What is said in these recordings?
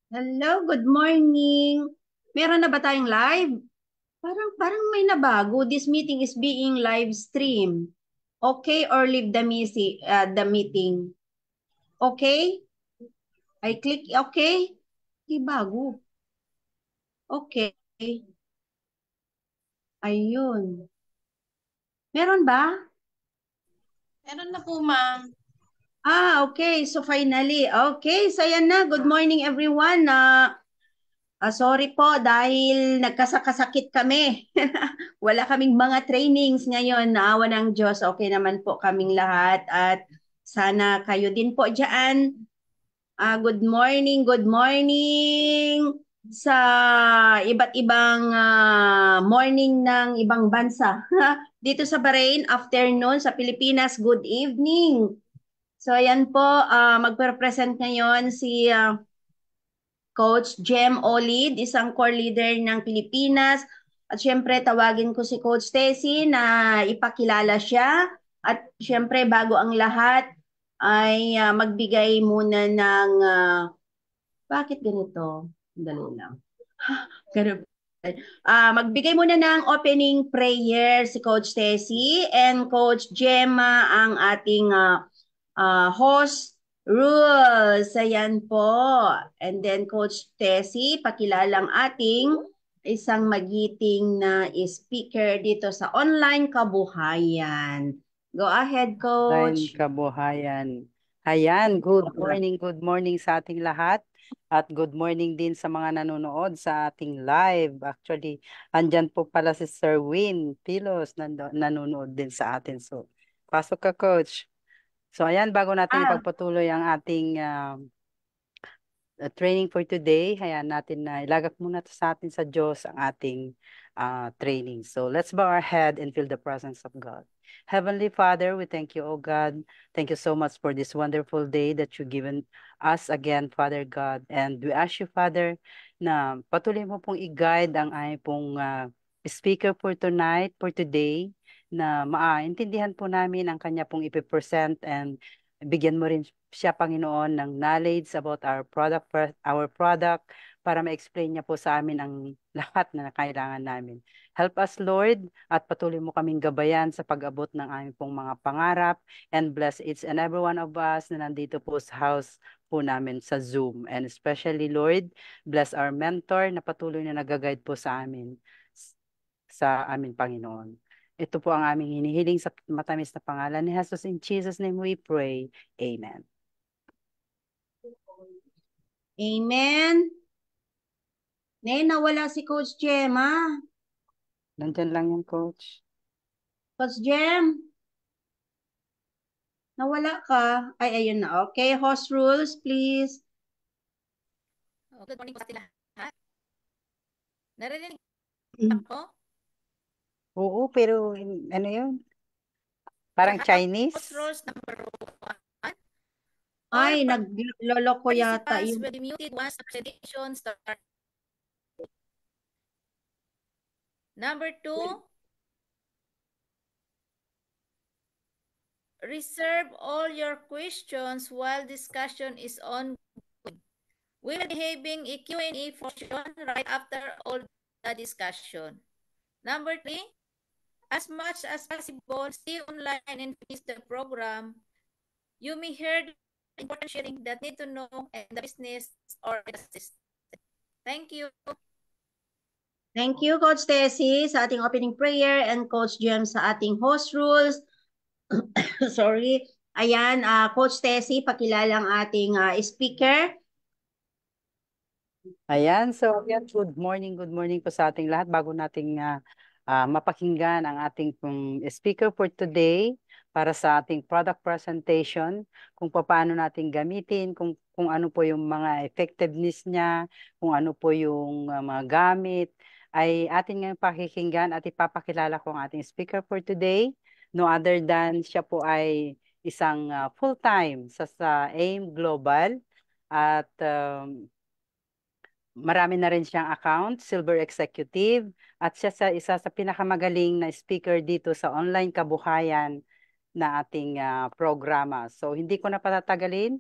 Hello, good morning. Meron na ba tayong live? Parang may nabago. This meeting is being live stream. Okay or leave the meeting? Okay? I click okay. Di bago. Okay. Ayun. Meron ba? Meron na po, ma'am. Okay. So finally. Okay. So yan na. Good morning everyone. Sorry po dahil nagkasakasakit kami. Wala kaming mga trainings ngayon. Naawa ng Diyos. Okay naman po kaming lahat. At sana kayo din po dyan. Good morning, good morning sa iba't ibang morning ng ibang bansa. Dito sa Bahrain, afternoon. Sa Pilipinas, good evening. So ayan po, magpe-present ngayon si Coach Jem Olid, isang core leader ng Pilipinas. At syempre, tawagin ko si Coach Tessie na ipakilala siya. At syempre, bago ang lahat, ay magbigay muna ng, bakit ganito? Dali lang. Ganun. Magbigay muna ng opening prayer si Coach Tessie and Coach Gemma ang ating host rules. Ayan po. And then Coach Tessie, pakilalang ating isang magiting na speaker dito sa online kabuhayan. Go ahead, Line Coach. Kabuhayan. Ayan, good morning sa ating lahat. At good morning din sa mga nanonood sa ating live. Actually, andyan po pala si Sir Win Pilos nanonood din sa atin. So, pasok ka, Coach. So, ayan, bago natin Ah, ipagpatuloy ang ating training for today, ayan natin na ilagak muna sa atin sa Diyos ang ating training. So, let's bow our head and feel the presence of God. Heavenly Father, we thank you, oh God. Thank you so much for this wonderful day that you've given us again, Father God. And we ask you, Father, na patuloy mo pong i-guide ang aming pong speaker for tonight, for today, na maintindihan po namin ang kanya pong ipipresent and bigyan mo rin siya, Panginoon, ng knowledge about our product, para ma-explain niya po sa amin ang lahat na kailangan namin. Help us, Lord, at patuloy mo kaming gabayan sa pag-abot ng aming pong mga pangarap, and bless each and every one of us na nandito po sa house po namin sa Zoom. And especially, Lord, bless our mentor na patuloy na nag-guide po sa amin, sa aming Panginoon. Ito po ang aming hinihiling sa matamis na pangalan ni Jesus. In Jesus' name we pray. Amen. Amen. Nawala si Coach Gemma. Nandyan lang yung Coach. Coach Gem, nawala ka. Ay, ayun na. Okay, host rules, please. Good morning po sa lahat. Narinig Mm. ako? Oo, pero ano yun? Parang Chinese? House rules number 1. Ay, All nagloloko yata participants yung... will be muted once the presentation starts. Number 2, reserve all your questions while discussion is ongoing. We will be having a Q&A portion right after all the discussion. Number 3, as much as possible, stay online and finish the program. You may hear the important sharing that need to know and the business or the system. Thank you. Thank you, Coach Tessie, sa ating opening prayer and Coach Gem sa ating host rules. Sorry. Ayan, Coach Tessie, pakilala ang ating speaker. Ayan, so yan, good morning po sa ating lahat. Bago nating mapakinggan ang ating speaker for today para sa ating product presentation, kung paano natin gamitin, kung ano po yung mga effectiveness niya, kung ano po yung mga gamit, ay atin ngayong pakikinggan at ipapakilala ko ang ating speaker for today. No other than siya po ay isang full-time sa AIM Global at marami na rin siyang account, Silver Executive, at siya isa sa pinakamagaling na speaker dito sa online kabuhayan na ating programa. So hindi ko na patatagalin.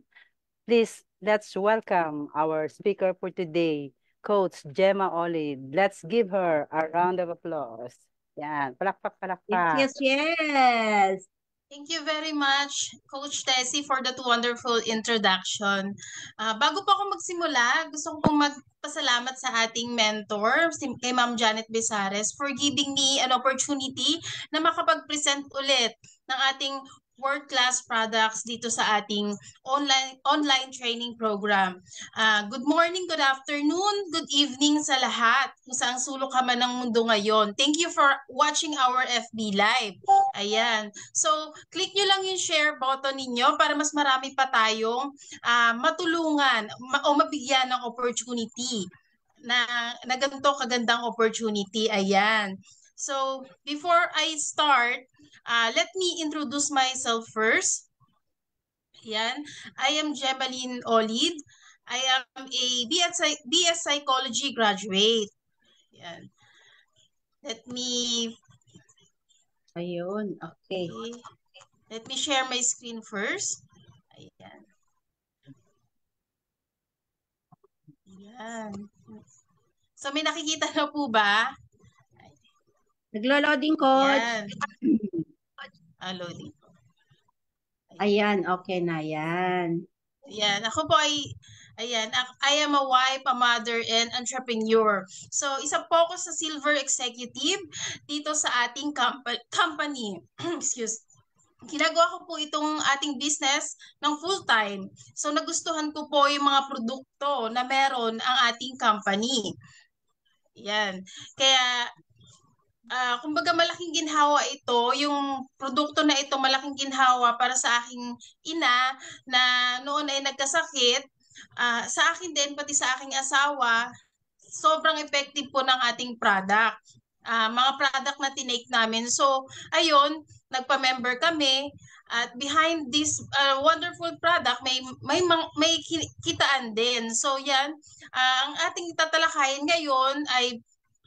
Please, let's welcome our speaker for today, Coach Gemma Olid. Let's give her a round of applause. Yan, palakpak, palakpak. Yes, yes. Thank you very much, Coach Tessie, for that wonderful introduction. Bago pa ako magsimula, gusto ko pong magpasalamat sa ating mentor, kay Ma'am Janet Besares, for giving me an opportunity na makapag-present ulit ng ating world-class products dito sa ating online training program. Good morning, good afternoon, good evening sa lahat kung saan sulok ka man ng mundo ngayon. Thank you for watching our FB Live. Ayan. So, click nyo lang yung share button ninyo para mas marami pa tayong matulungan o mabigyan ng opportunity na ganito kagandang opportunity. Ayan. So, before I start, let me introduce myself first. Ayan. I am Gemaline Olid. I am a BS Psychology graduate. Ayan. Let me... Ayun, okay. Let me share my screen first. Ayan. Ayan. So, may nakikita na po ba? Naglo-loading, Coach. Ayan. Loading. Ayan, okay na yan. Ayan. Ako po ay, ayan, I am a wife, a mother, and entrepreneur. So, isa po ako sa Silver Executive dito sa ating company. Excuse. Ginagawa ko po itong ating business ng full-time. So, nagustuhan ko po yung mga produkto na meron ang ating company. Yan. Kaya, kumbaga malaking ginhawa ito, yung produkto na ito malaking ginhawa para sa aking ina na noon ay nagkasakit. Sa akin din, pati sa aking asawa, sobrang effective po ng ating product. Mga product na tinake namin. So, ayun, nagpa-member kami at behind this wonderful product may kitaan din. So, yan, ang ating tatalakayin ngayon ay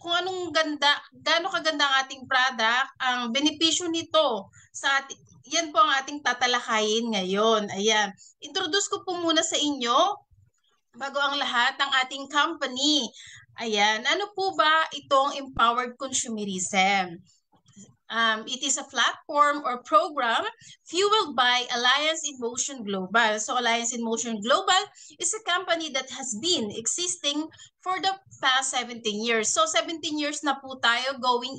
kung anong gaano kaganda ang ating product, ang benepisyo nito sa ating, yan po ang ating tatalakayin ngayon. Ayan. Introduce ko po muna sa inyo bago ang lahat, ang ating company. Ayan, ano po ba itong empowered consumerism? It is a platform or program fueled by Alliance in Motion Global. So Alliance in Motion Global is a company that has been existing for the past 17 years. So 17 years na po tayo, going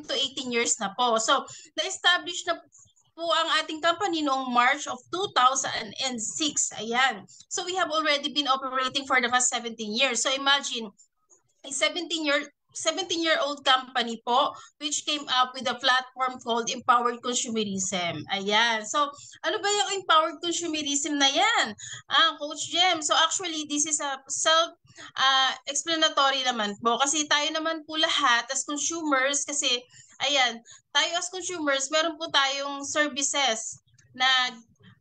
to 18 years na po. So na-establish na po ang ating company noong March of 2006. Ayan. So we have already been operating for the past 17 years. So imagine, a 17-year-old company po which came up with a platform called Empowered Consumerism. Ayan. So, ano ba yung Empowered Consumerism na yan? Coach Jem. So, actually, this is a self-explanatory naman po. Kasi tayo naman po lahat as consumers, kasi, ayan, tayo as consumers, meron po tayong services na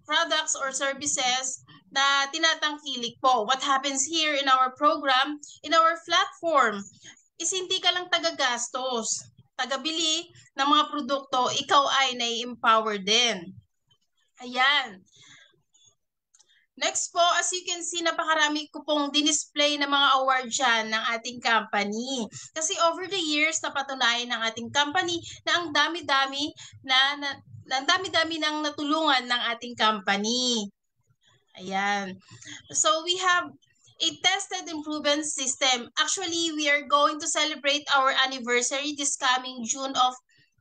products or services na tinatangkilik po. What happens here in our program, in our platform, is hindi ka lang tagagastos, tagabili ng mga produkto, ikaw ay nai-empower din. Ayan. Next po, as you can see, napakarami ko pong dinisplay na mga award dyan ng ating company. Kasi over the years, napatunayan ng ating company na ang dami-dami ng natulungan ng ating company. Ayan. So we have a tested and proven system. Actually, we are going to celebrate our anniversary this coming June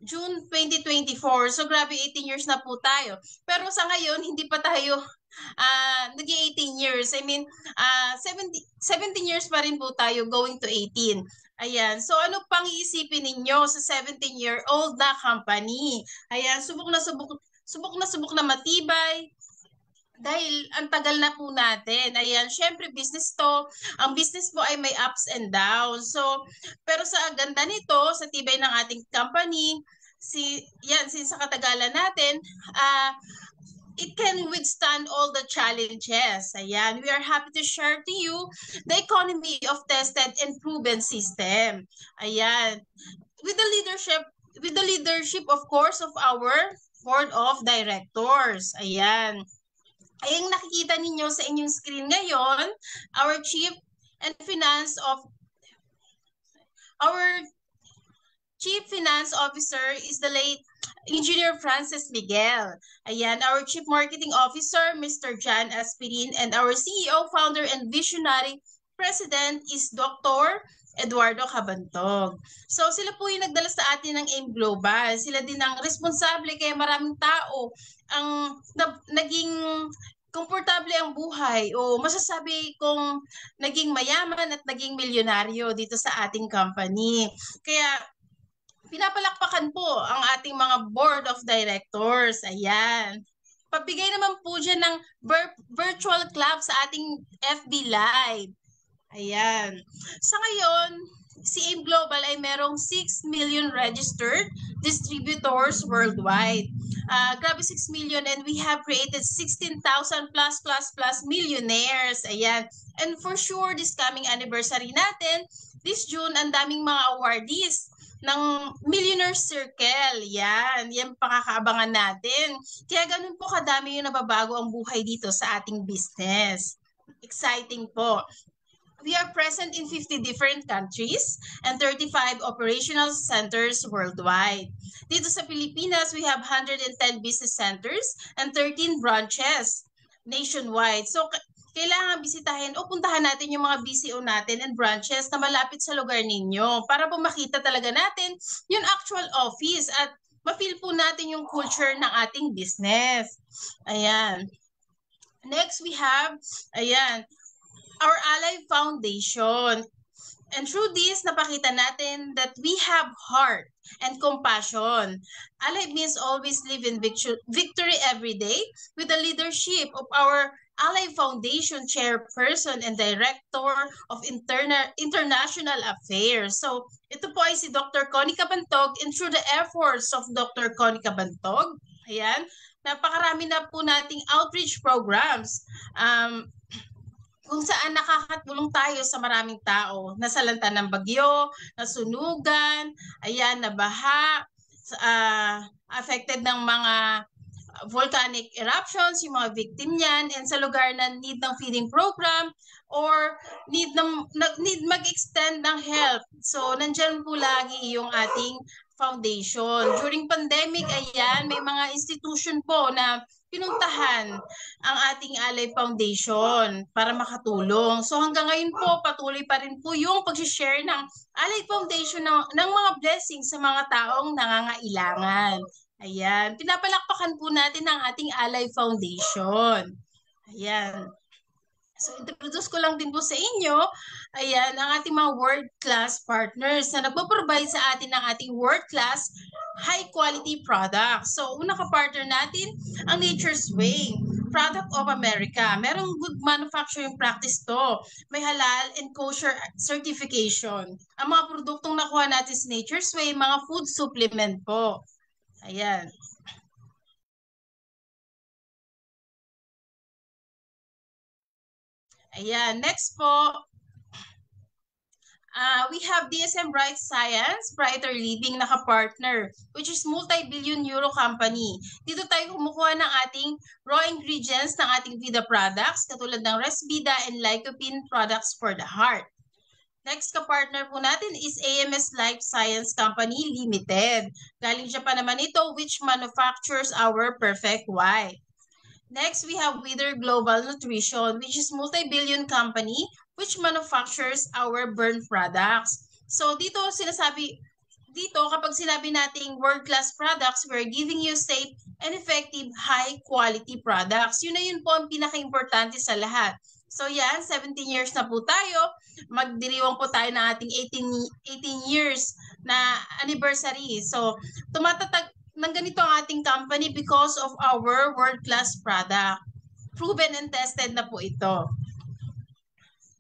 2024. So grabe, 18 years na po tayo. Pero sa ngayon, hindi pa tayo nag-18 years. I mean, 17 years pa rin po tayo, going to 18. Ayan. So ano pang iisipin ninyo sa 17-year-old na company? Ayan, subok na matibay. Dahil ang tagal na po natin. Ayan, syempre business to. Ang business po ay may ups and downs. So, pero sa ganda nito, sa tibay ng ating company, since sa katagalan natin, it can withstand all the challenges. Ayan, we are happy to share to you the economy of tested and proven system. Ayan, with the leadership of course of our board of directors. Ayan. Ay, ang nakikita ninyo sa inyong screen ngayon, our Chief Finance Officer is the late Engineer Francis Miguel. Ayan, our Chief Marketing Officer, Mr. Jan Aspirin, and our CEO, Founder, and Visionary President is Dr. Eduardo Cabantog. So sila po yung nagdala sa atin ng AIM Global. Sila din ang responsable, kaya maraming tao ang naging komportable ang buhay o masasabi kong naging mayaman at naging milyonaryo dito sa ating company. Kaya pinapalakpakan po ang ating mga board of directors. Ayan. Pabigay naman po dyan ng virtual clap sa ating FB Live. Ayan. Sa ngayon, si AIM Global ay merong 6 million registered distributors worldwide. Grabe 6 million, and we have created 16,000 plus millionaires. Ayan. And for sure, this coming anniversary natin, this June, ang daming mga awardees ng Millionaire Circle. Yan pakakaabangan natin. Kaya ganun po kadami yung nababago ang buhay dito sa ating business. Exciting po. We are present in 50 different countries and 35 operational centers worldwide. Dito sa Pilipinas, we have 110 business centers and 13 branches nationwide. So, kailangan bisitahin o puntahan natin yung mga BCO natin and branches na malapit sa lugar ninyo para po makita talaga natin yung actual office at ma-feel po natin yung culture ng ating business. Ayan. Next, we have, our Ally Foundation. And through this, napakita natin that we have heart and compassion. Ally means always live in victory every day with the leadership of our Ally Foundation Chairperson and Director of International Affairs. So, ito po ay si Dr. Connie Cabantog, and through the efforts of Dr. Connie Cabantog, ayan, napakarami na po nating outreach programs. Kung saan nakakatulong tayo sa maraming tao, nasalanta ng bagyo, nasunugan, ayan, nabaha, affected ng mga volcanic eruptions, yung mga victim niyan, and sa lugar na need ng feeding program or need mag-extend ng help. So, nandyan po lagi yung ating foundation. During pandemic, ayan, may mga institution po na pinuntahan ang ating Alay Foundation para makatulong. So hanggang ngayon po, patuloy pa rin po yung pag-share ng Alay Foundation ng mga blessings sa mga taong nangangailangan. Ayan, pinapalakpakan po natin ang ating Alay Foundation. Ayan. So, introduce ko lang din po sa inyo, ayan, ang ating mga world-class partners na nagpo-provide sa atin ng ating world-class high-quality products. So, unang ka-partner natin, ang Nature's Way, product of America. Merong good manufacturing practice to. May halal and kosher certification. Ang mga produktong nakuha natin sa Nature's Way, mga food supplement po. Ayan. Ayan, next po, we have DSM Bright Science, Brighter Living na ka-partner, which is multi-billion euro company. Dito tayo kumukuha ng ating raw ingredients ng ating Vida products, katulad ng Resvida and Lycopene products for the heart. Next ka-partner po natin is AMS Life Science Company Limited. Galing Japan naman ito, which manufactures our Perfect White. Next, we have Wither Global Nutrition, which is multi-billion company which manufactures our burn products. So dito kapag sinabi nating world-class products, we're giving you safe and effective high-quality products. Yun na yun po ang pinaka-importante sa lahat. So yan, 17 years na po tayo. Magdiriwang po tayo ng ating 18 years na anniversary. So tumatatag ng ganito ang ating company because of our world-class product. Proven and tested na po ito.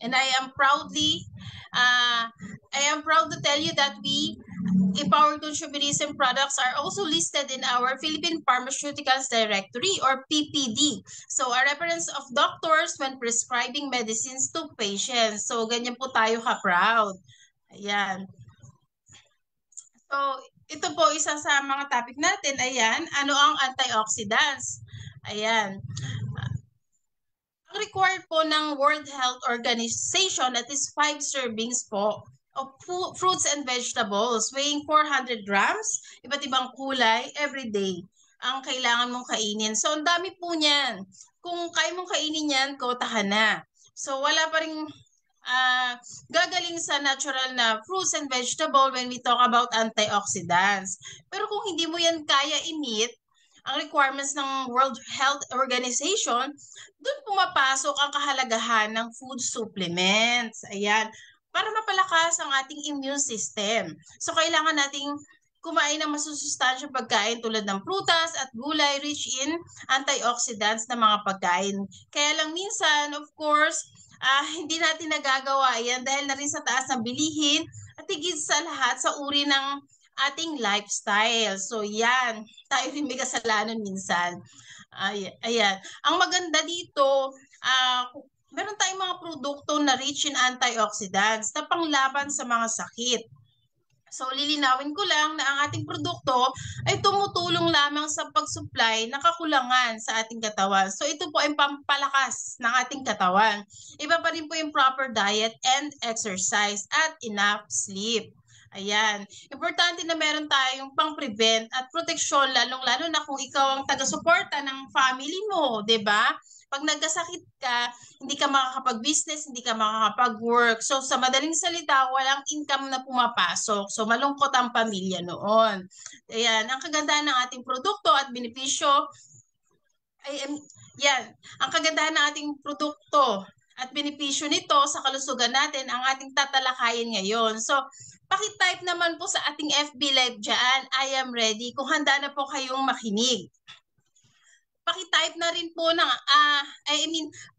And I am proud to tell you that we, Empowered Consumerism products are also listed in our Philippine Pharmaceuticals Directory or PPD. So a reference of doctors when prescribing medicines to patients. So ganyan po tayo ka-proud. Ayan. So ito po isa sa mga topic natin. Ayan, ano ang antioxidants? Ayan. Ang required po ng World Health Organization, that is 5 servings po of fruits and vegetables weighing 400 grams, iba't ibang kulay, every day ang kailangan mong kainin. So, ang dami po niyan. Kung kaya mong kainin yan, kota ka na. So, wala pa rin gagaling sa natural na fruits and vegetable when we talk about antioxidants. Pero kung hindi mo yan kaya i-meet, ang requirements ng World Health Organization, doon pumapasok ang kahalagahan ng food supplements. Ayan, para mapalakas ang ating immune system. So, kailangan nating kumain ng masusustansyang pagkain tulad ng prutas at gulay rich in antioxidants na mga pagkain. Kaya lang minsan, of course, hindi natin nagagawa yan dahil na rin sa taas ng bilihin at higit sa lahat sa uri ng ating lifestyle. So yan, tayo rin may kasalanan minsan. Ayan. Ang maganda dito, meron tayong mga produkto na rich in antioxidants na panglaban sa mga sakit. So lilinawin ko lang na ang ating produkto ay tumutulong lamang sa pag-supply ng kakulangan sa ating katawan. So ito po ay pampalakas ng ating katawan. Iba pa rin po yung proper diet and exercise at enough sleep. Ayan. Importante na meron tayong pang-prevent at proteksyon, lalong-lalo na kung ikaw ang taga-suporta ng family mo, 'di ba? Pag nagkasakit ka, hindi ka makakapag-business, hindi ka makakapag-work. So sa madaling salita, walang income na pumapasok. So malungkot ang pamilya noon. Ayan, ang kagandahan ng ating produkto at benepisyo yan, ang kagandahan ng ating produkto at benepisyo nito sa kalusugan natin ang ating tatalakayin ngayon. So, paki-type naman po sa ating FB Live dyan, I am ready, kung handa na po kayong makinig. Paki-type na rin po ng,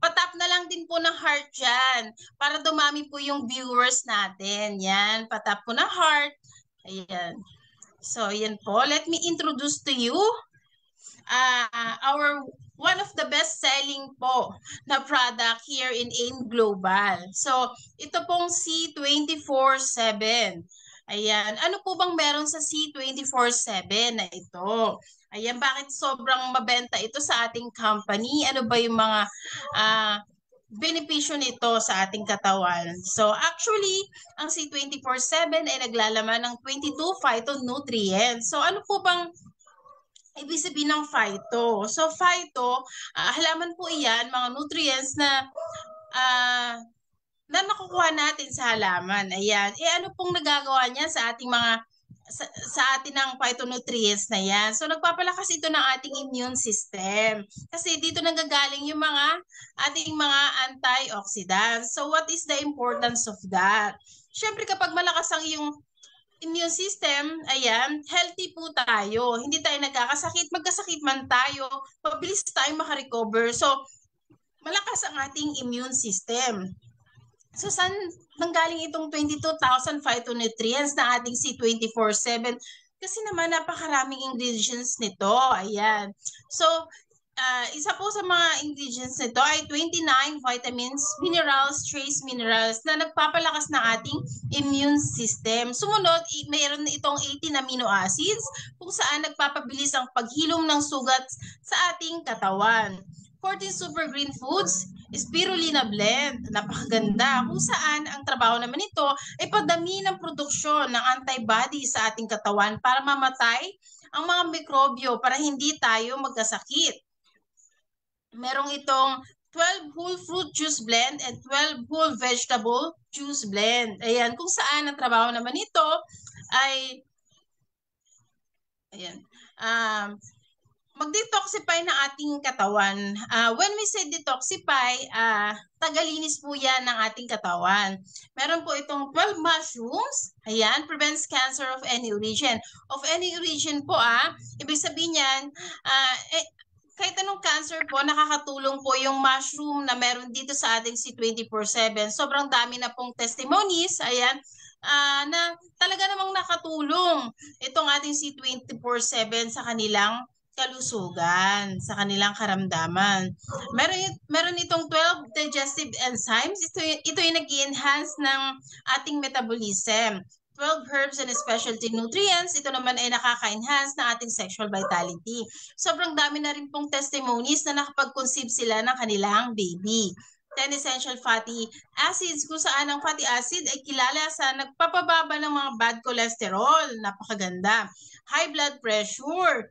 patap na lang din po ng heart dyan para dumami po yung viewers natin. Yan, patap po ng heart. Ayan. So, yan po. Let me introduce to you our one of the best-selling po na product here in AIM Global. So, ito pong C24/7. Ayan. Ano po bang meron sa C24/7 na ito? Ayan, bakit sobrang mabenta ito sa ating company? Ano ba yung mga benepisyo nito sa ating katawan? So actually, ang C24/7 ay naglalaman ng 22 phytonutrients. So ano po bang ibig sabihin ng phyto? So phyto, halaman po iyan, mga nutrients ah, na nakukuha natin sa halaman. Ayan. Ano pong nagagawa niya sa ating mga sa atin ng phytonutrients na yan. So nagpapalakas ito ng ating immune system. Kasi dito nanggagaling yung ating mga antioxidants. So what is the importance of that? Siyempre kapag malakas ang iyong immune system, ayan, healthy po tayo. Hindi tayo nagkakasakit. Magkasakit man tayo, mabilis tayo makarecover. So malakas ang ating immune system. So saan nanggaling itong 22,000 phytonutrients na ating C24/7? Kasi naman napakaraming ingredients nito. Ayan. So isa po sa mga ingredients nito ay 29 vitamins, minerals, trace minerals na nagpapalakas ng ating immune system. Sumunod, mayroon itong 18 amino acids kung saan nagpapabilis ang paghilom ng sugat sa ating katawan. 14 super green foods, spirulina blend, napakaganda, kung saan ang trabaho naman nito ay padami ng produksyon ng antibody sa ating katawan para mamatay ang mga mikrobyo para hindi tayo magkasakit. Merong itong 12 whole fruit juice blend and 12 whole vegetable juice blend. Ayan, kung saan ang trabaho naman nito ay ayan, mag-detoxify ng ating katawan. When we say detoxify, tagalinis po yan ng ating katawan. Meron po itong 12 mushrooms. Ayan, prevents cancer of any origin. Of any origin po, ibig sabihin yan, kahit anong cancer po, nakakatulong po yung mushroom na meron dito sa ating C24/7. Sobrang dami na pong testimonies, ayan, na talaga namang nakatulong itong ating C24/7 sa kanilang kalusugan, sa kanilang karamdaman. Meron itong 12 digestive enzymes. Ito yung nag-enhance ng ating metabolism. 12 herbs and specialty nutrients. Ito naman ay nakaka-enhance ng ating sexual vitality. Sobrang dami na rin pong testimonies na nakapag-conceive sila ng kanilang baby. 10 essential fatty acids, kung saan ang fatty acid ay kilala sa nagpapababa ng mga bad cholesterol. Napakaganda. High blood pressure.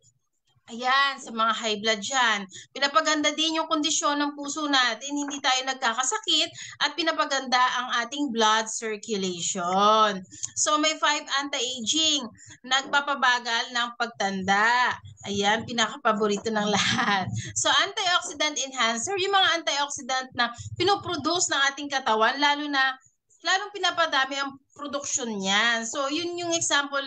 Ayan, sa mga high blood dyan. Pinapaganda din yung kondisyon ng puso natin, hindi tayo nagkakasakit, at pinapaganda ang ating blood circulation. So may 5 anti-aging, nagpapabagal ng pagtanda. Ayan, pinakapaborito ng lahat. So antioxidant enhancer, yung mga antioxidant na pinoproduce ng ating katawan, lalong pinapadami ang produksyon niyan. So yun yung example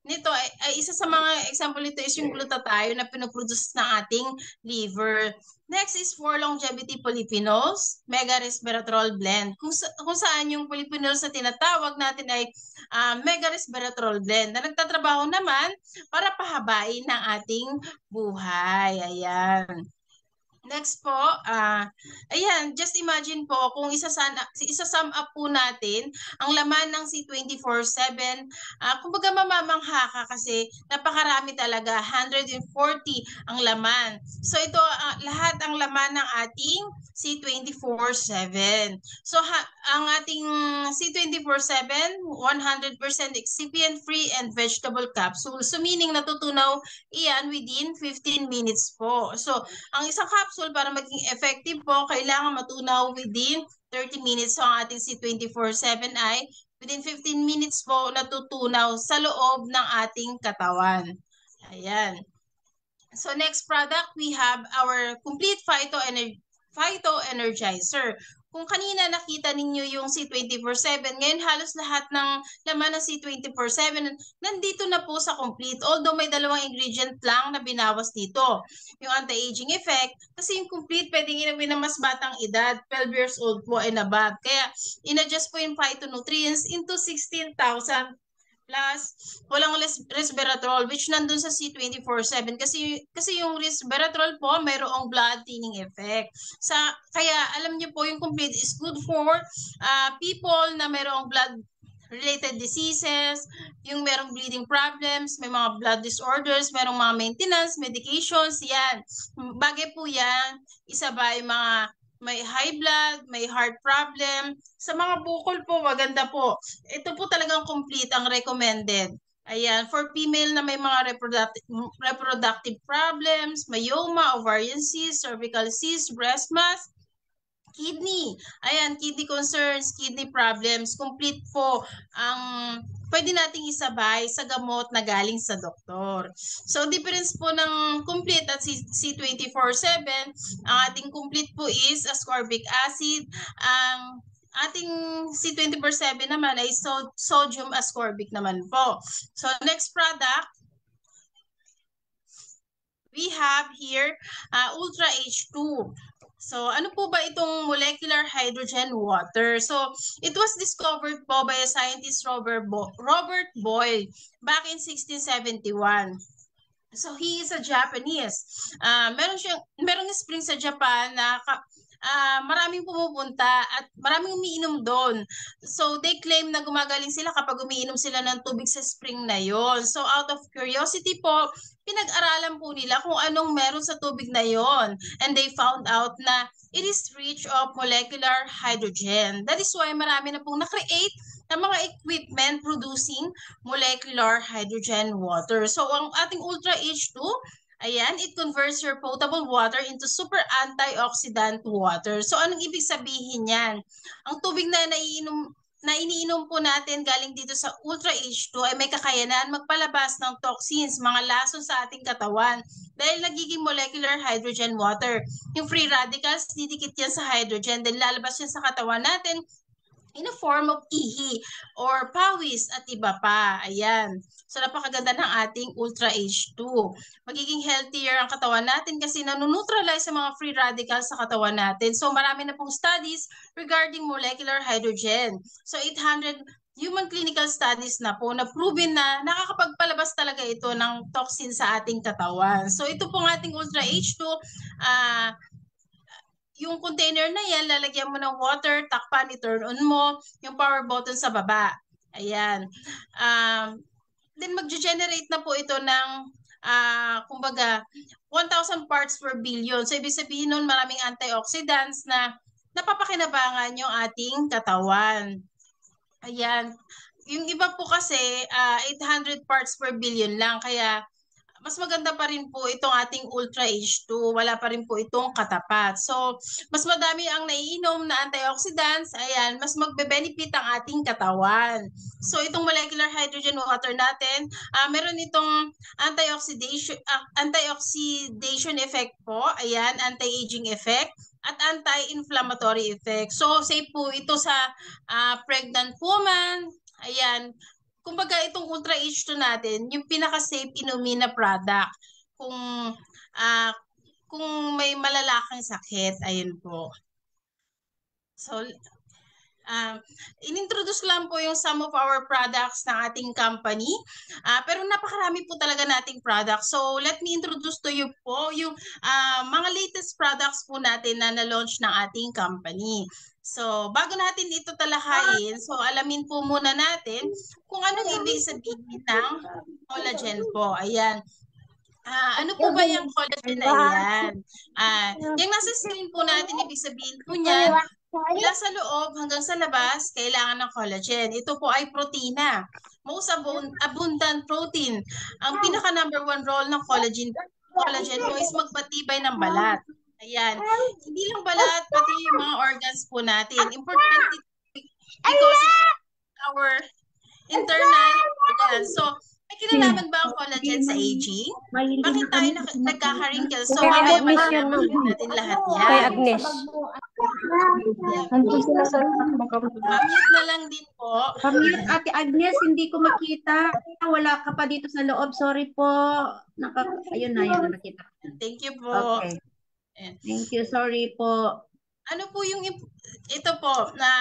nito ay isa sa mga example nito is yung glutathione na pinoproduce ng ating liver. Next is for longevity polyphenols, mega resveratrol blend. Kung saan yung polyphenols na tinatawag natin ay mega resveratrol blend na nagtatrabaho naman para pahabain ng ating buhay. Ayan. Next po, ayan, just imagine po kung isa-sum up po natin ang laman ng C24/7. Kumbaga mamamangha ka kasi napakarami talaga, 140 ang laman. So ito, lahat ang laman ng ating C24/7. So ang ating C24/7, 100% excipient-free and vegetable capsule. So meaning natutunaw iyan within 15 minutes po. So ang isang capsule para maging effective po, kailangan matunaw within 30 minutes. So ang ating C24/7 ay within 15 minutes po natutunaw sa loob ng ating katawan. Ayan. So next product, we have our complete phyto energizer. Kung kanina nakita ninyo yung C24/7, ngayon halos lahat ng laman ng C24/7 nandito na po sa complete. Although may dalawang ingredient lang na binawas dito. Yung anti-aging effect, kasi yung complete pwedeng inumin ng mas batang edad, 12 years old po and above. Kaya in-adjust po yung phytonutrients into 16,000 plus walang resveratrol which nandun sa C24/7 kasi yung resveratrol po mayroong blood thinning effect. Kaya alam niyo po yung complete is good for people na mayroong blood related diseases, yung merong bleeding problems, may mga blood disorders, merong mga maintenance, medications, yan. Bagay po yan, isa ba yung mga may high blood, may heart problem. Sa mga bukol po, maganda po. Ito po talagang complete ang recommended. Ayan, for female na may mga reproductive problems, myoma, ovarian cyst, cervical cyst, breast mass, kidney. Ayan, kidney concerns, kidney problems, complete po ang pwede nating isabay sa gamot na galing sa doktor. So, difference po ng complete at C24/7, ang ating complete po is ascorbic acid. Ang ating C24/7 naman ay sodium ascorbic naman po. So, next product, we have here Ultra H2. So, ano po ba itong molecular hydrogen water? So, it was discovered po by a scientist Robert Boyle back in 1671. So, he is a Japanese. Merong spring sa Japan na maraming pumupunta at maraming umiinom doon. So, they claim na gumagaling sila kapag umiinom sila ng tubig sa spring na yon. So, out of curiosity po, pinag-aralan po nila kung anong meron sa tubig na yon. And they found out na it is rich of molecular hydrogen. That is why marami na pong na-create ng mga equipment producing molecular hydrogen water. So, ang ating Ultra H2, ayan, it converts your potable water into super antioxidant water. So, anong ibig sabihin yan? Ang tubig na iniinom po natin galing dito sa Ultra H2 ay may kakayanan magpalabas ng toxins, mga lason sa ating katawan dahil nagiging molecular hydrogen water. Yung free radicals, didikit yan sa hydrogen, then lalabas yan sa katawan natin in a form of ihi or pawis at iba pa. Ayan. So, napakaganda ng ating Ultra H2. Magiging healthier ang katawan natin kasi nanuneutralize sa mga free radicals sa katawan natin. So, marami na pong studies regarding molecular hydrogen. So, 800 human clinical studies na po na proven na nakakapagpalabas talaga ito ng toxin sa ating katawan. So, ito pong ating Ultra H2, yung container na yan, lalagyan mo ng water, takpan, i-turn on mo, yung power button sa baba. Ayan. Then mag-generate na po ito ng, kumbaga, 1,000 parts per billion. So, ibig sabihin nun, maraming antioxidants na napapakinabangan yung ating katawan. Ayan. Yung iba po kasi, 800 parts per billion lang. Kaya, mas maganda pa rin po itong ating Ultra H2. Wala pa rin po itong katapat. So, mas madami ang naiinom na antioxidants. Ayan, mas magbe-benefit ang ating katawan. So, itong molecular hydrogen water natin, meron itong antioxidation effect po. Ayan, anti-aging effect at anti-inflammatory effect. So, safe po ito sa pregnant woman. Ayan, kumbaga itong Ultra H2 natin, yung pinaka-safe inumin na product. Kung may malalakang sakit, ayun po. So, inintroduce lang po yung some of our products ng ating company. Pero napakarami po talaga nating products. So, let me introduce to you po yung mga latest products po natin na na-launch ng ating company. So, bago natin ito talakayin, so alamin po muna natin kung anong ibig sabihin ng collagen po. Ayan. Ano po ba yung collagen na yan? Yung nasa screen po natin, ibig sabihin po niyan, mula sa loob hanggang sa labas, kailangan ng collagen. Ito po ay protina. Most abundant protein. Ang pinaka number 1 role ng collagen po is magpatibay ng balat. Ayan. Hindi lang balat, pati yung mga organs po natin. Important because our internal organs. So, may kinalaman ba ang collagen sa aging? Bakit tayo nagkaka-wrinkle? So, mamaya malalaman natin lahat yan. Kay Agnes. Mamute na lang din po. Pamute, Ate Agnes, hindi ko makita. Wala ka pa dito sa loob. Sorry po. Ayun na, nakita. Thank you po. Okay. Thank you. Sorry po. Ano po yung, ito po,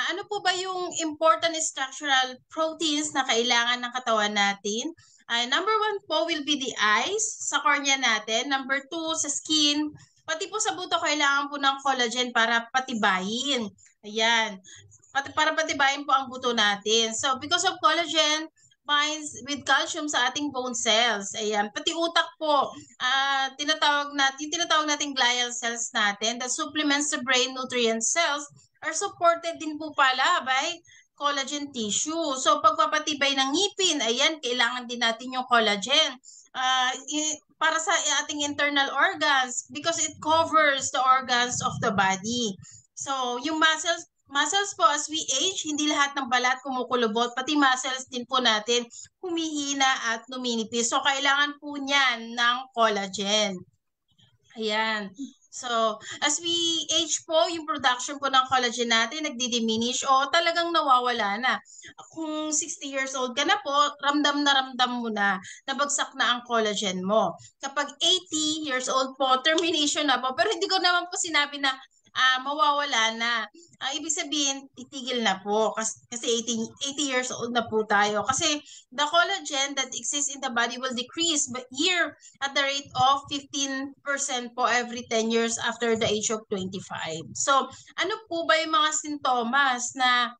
ano po ba yung important structural proteins na kailangan ng katawan natin? Number 1 po will be the eyes, sa cornea natin. Number 2, sa skin. Pati po sa buto, kailangan po ng collagen para patibayin. Ayan. para patibayin po ang buto natin. So because of collagen binds with calcium sa ating bone cells. Ayan, pati utak po, tinatawag nating glial cells natin that supplements the brain nutrient cells are supported din po pala by collagen tissue. So pagpapatibay ng ngipin, ayan, kailangan din natin yung collagen. Para sa ating internal organs because it covers the organs of the body. So, yung muscles po as we age, hindi lahat ng balat kumukulubot, pati muscles din po natin humihina at numinipis. So, kailangan po niyan ng collagen. Ayan. So, as we age po, yung production po ng collagen natin nagdi-diminish o talagang nawawala na. Kung 60 years old ka na po, ramdam mo na nabagsak na ang collagen mo. Kapag 80 years old po, termination na po. Pero hindi ko naman po sinabi na mawawala na. Ibig sabihin, titigil na po kasi 80 years old na po tayo. Kasi the collagen that exists in the body will decrease year at the rate of 15% po every 10 years after the age of 25. So, ano po ba yung mga sintomas na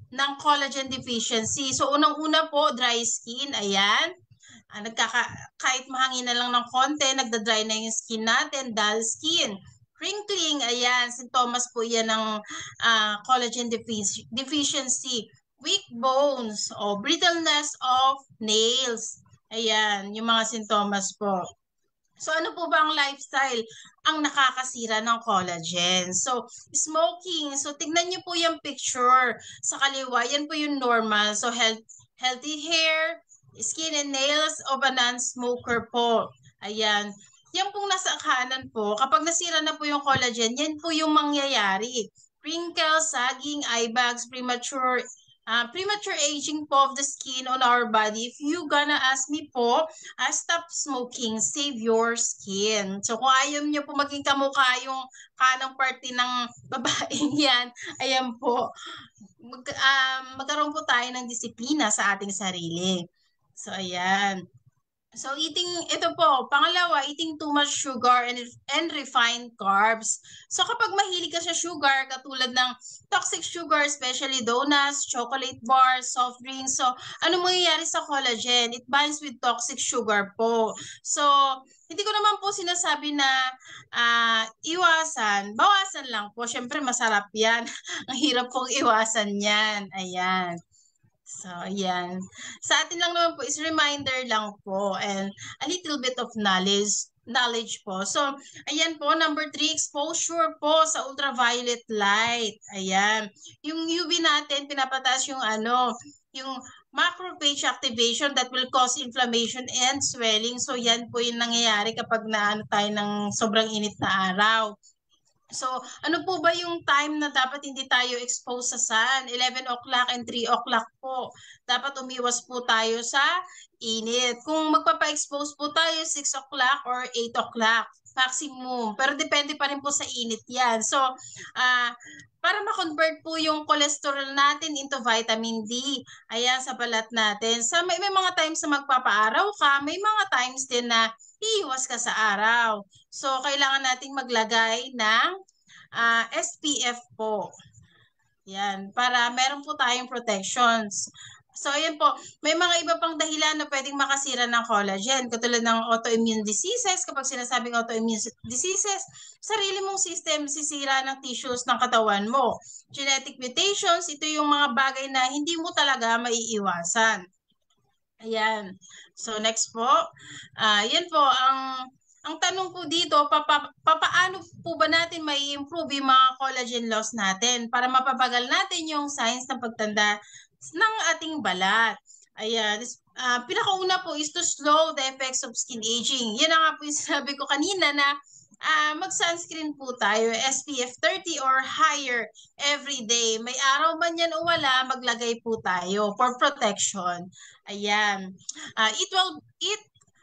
ng collagen deficiency? So, unang-una po, dry skin. Ayan. Kahit mahangin na lang ng konti, nagda-dry na yung skin natin, dull skin. Wrinkling, ayan, sintomas po yan ng collagen deficiency. Weak bones o brittleness of nails. Ayan, yung mga sintomas po. So, ano po ba ang lifestyle ang nakakasira ng collagen? So, smoking. So, tignan niyo po yung picture. Sa kaliwa, yan po yung normal. So, healthy hair, skin and nails of a non-smoker po. Ayan. Yan pong nasa kanan po, kapag nasira na po yung collagen, yan po yung mangyayari. Wrinkles, sagging, eye bags, premature aging po of the skin on our body. If you gonna ask me po, stop smoking, save your skin. So kung ayaw niyo po maging kamukha yung kanang parte ng babaeng yan, ayan po, magkaroon po tayo ng disiplina sa ating sarili. So ayan. So ito po, pangalawa, eating too much sugar and refined carbs. So kapag mahilig ka sa sugar, katulad ng toxic sugar, especially donuts, chocolate bars, soft drinks, so ano mangyayari sa collagen? It binds with toxic sugar po. So hindi ko naman po sinasabi na iwasan, bawasan lang po. Syempre masarap yan. Ang hirap pong iwasan yan. Ayan. So, ayan. Sa atin lang naman po is reminder lang po and a little bit of knowledge po. So, ayan po, number 3, exposure po sa ultraviolet light. Ayan. Yung UV natin, pinapataas yung yung macrophage activation that will cause inflammation and swelling. So, yan po yung nangyayari kapag tayo ng sobrang init na araw. So, ano po ba yung time na dapat hindi tayo exposed sa sun? 11 o'clock and 3 o'clock po. Dapat umiwas po tayo sa init. Kung magpapa-expose po tayo 6 o'clock or 8 o'clock maximum. Pero depende pa rin po sa init yan. So, para ma-convert po yung cholesterol natin into vitamin D, ayan, sa balat natin. May mga times na magpapaaraw ka, may mga times din na iiwas ka sa araw. So, kailangan nating maglagay ng SPF po. Yan, para meron po tayong protections. So, ayan po, may mga iba pang dahilan na pwedeng makasira ng collagen, katulad ng autoimmune diseases. Kapag sinasabing autoimmune diseases, sarili mong system sisira ng tissues ng katawan mo. Genetic mutations, ito yung mga bagay na hindi mo talaga maiiwasan. Ayan. So, next po. Yan po, ang tanong po dito, paano po ba natin may improve yung mga collagen loss natin para mapapagal natin yung signs ng pagtanda ng ating balat? Ayan. Pinakauna po is to slow the effects of skin aging. Yan nga po yung sinabi ko kanina na mag-sunscreen po tayo, SPF 30 or higher every day. May araw man yan o wala, maglagay po tayo for protection. Ayan. Eat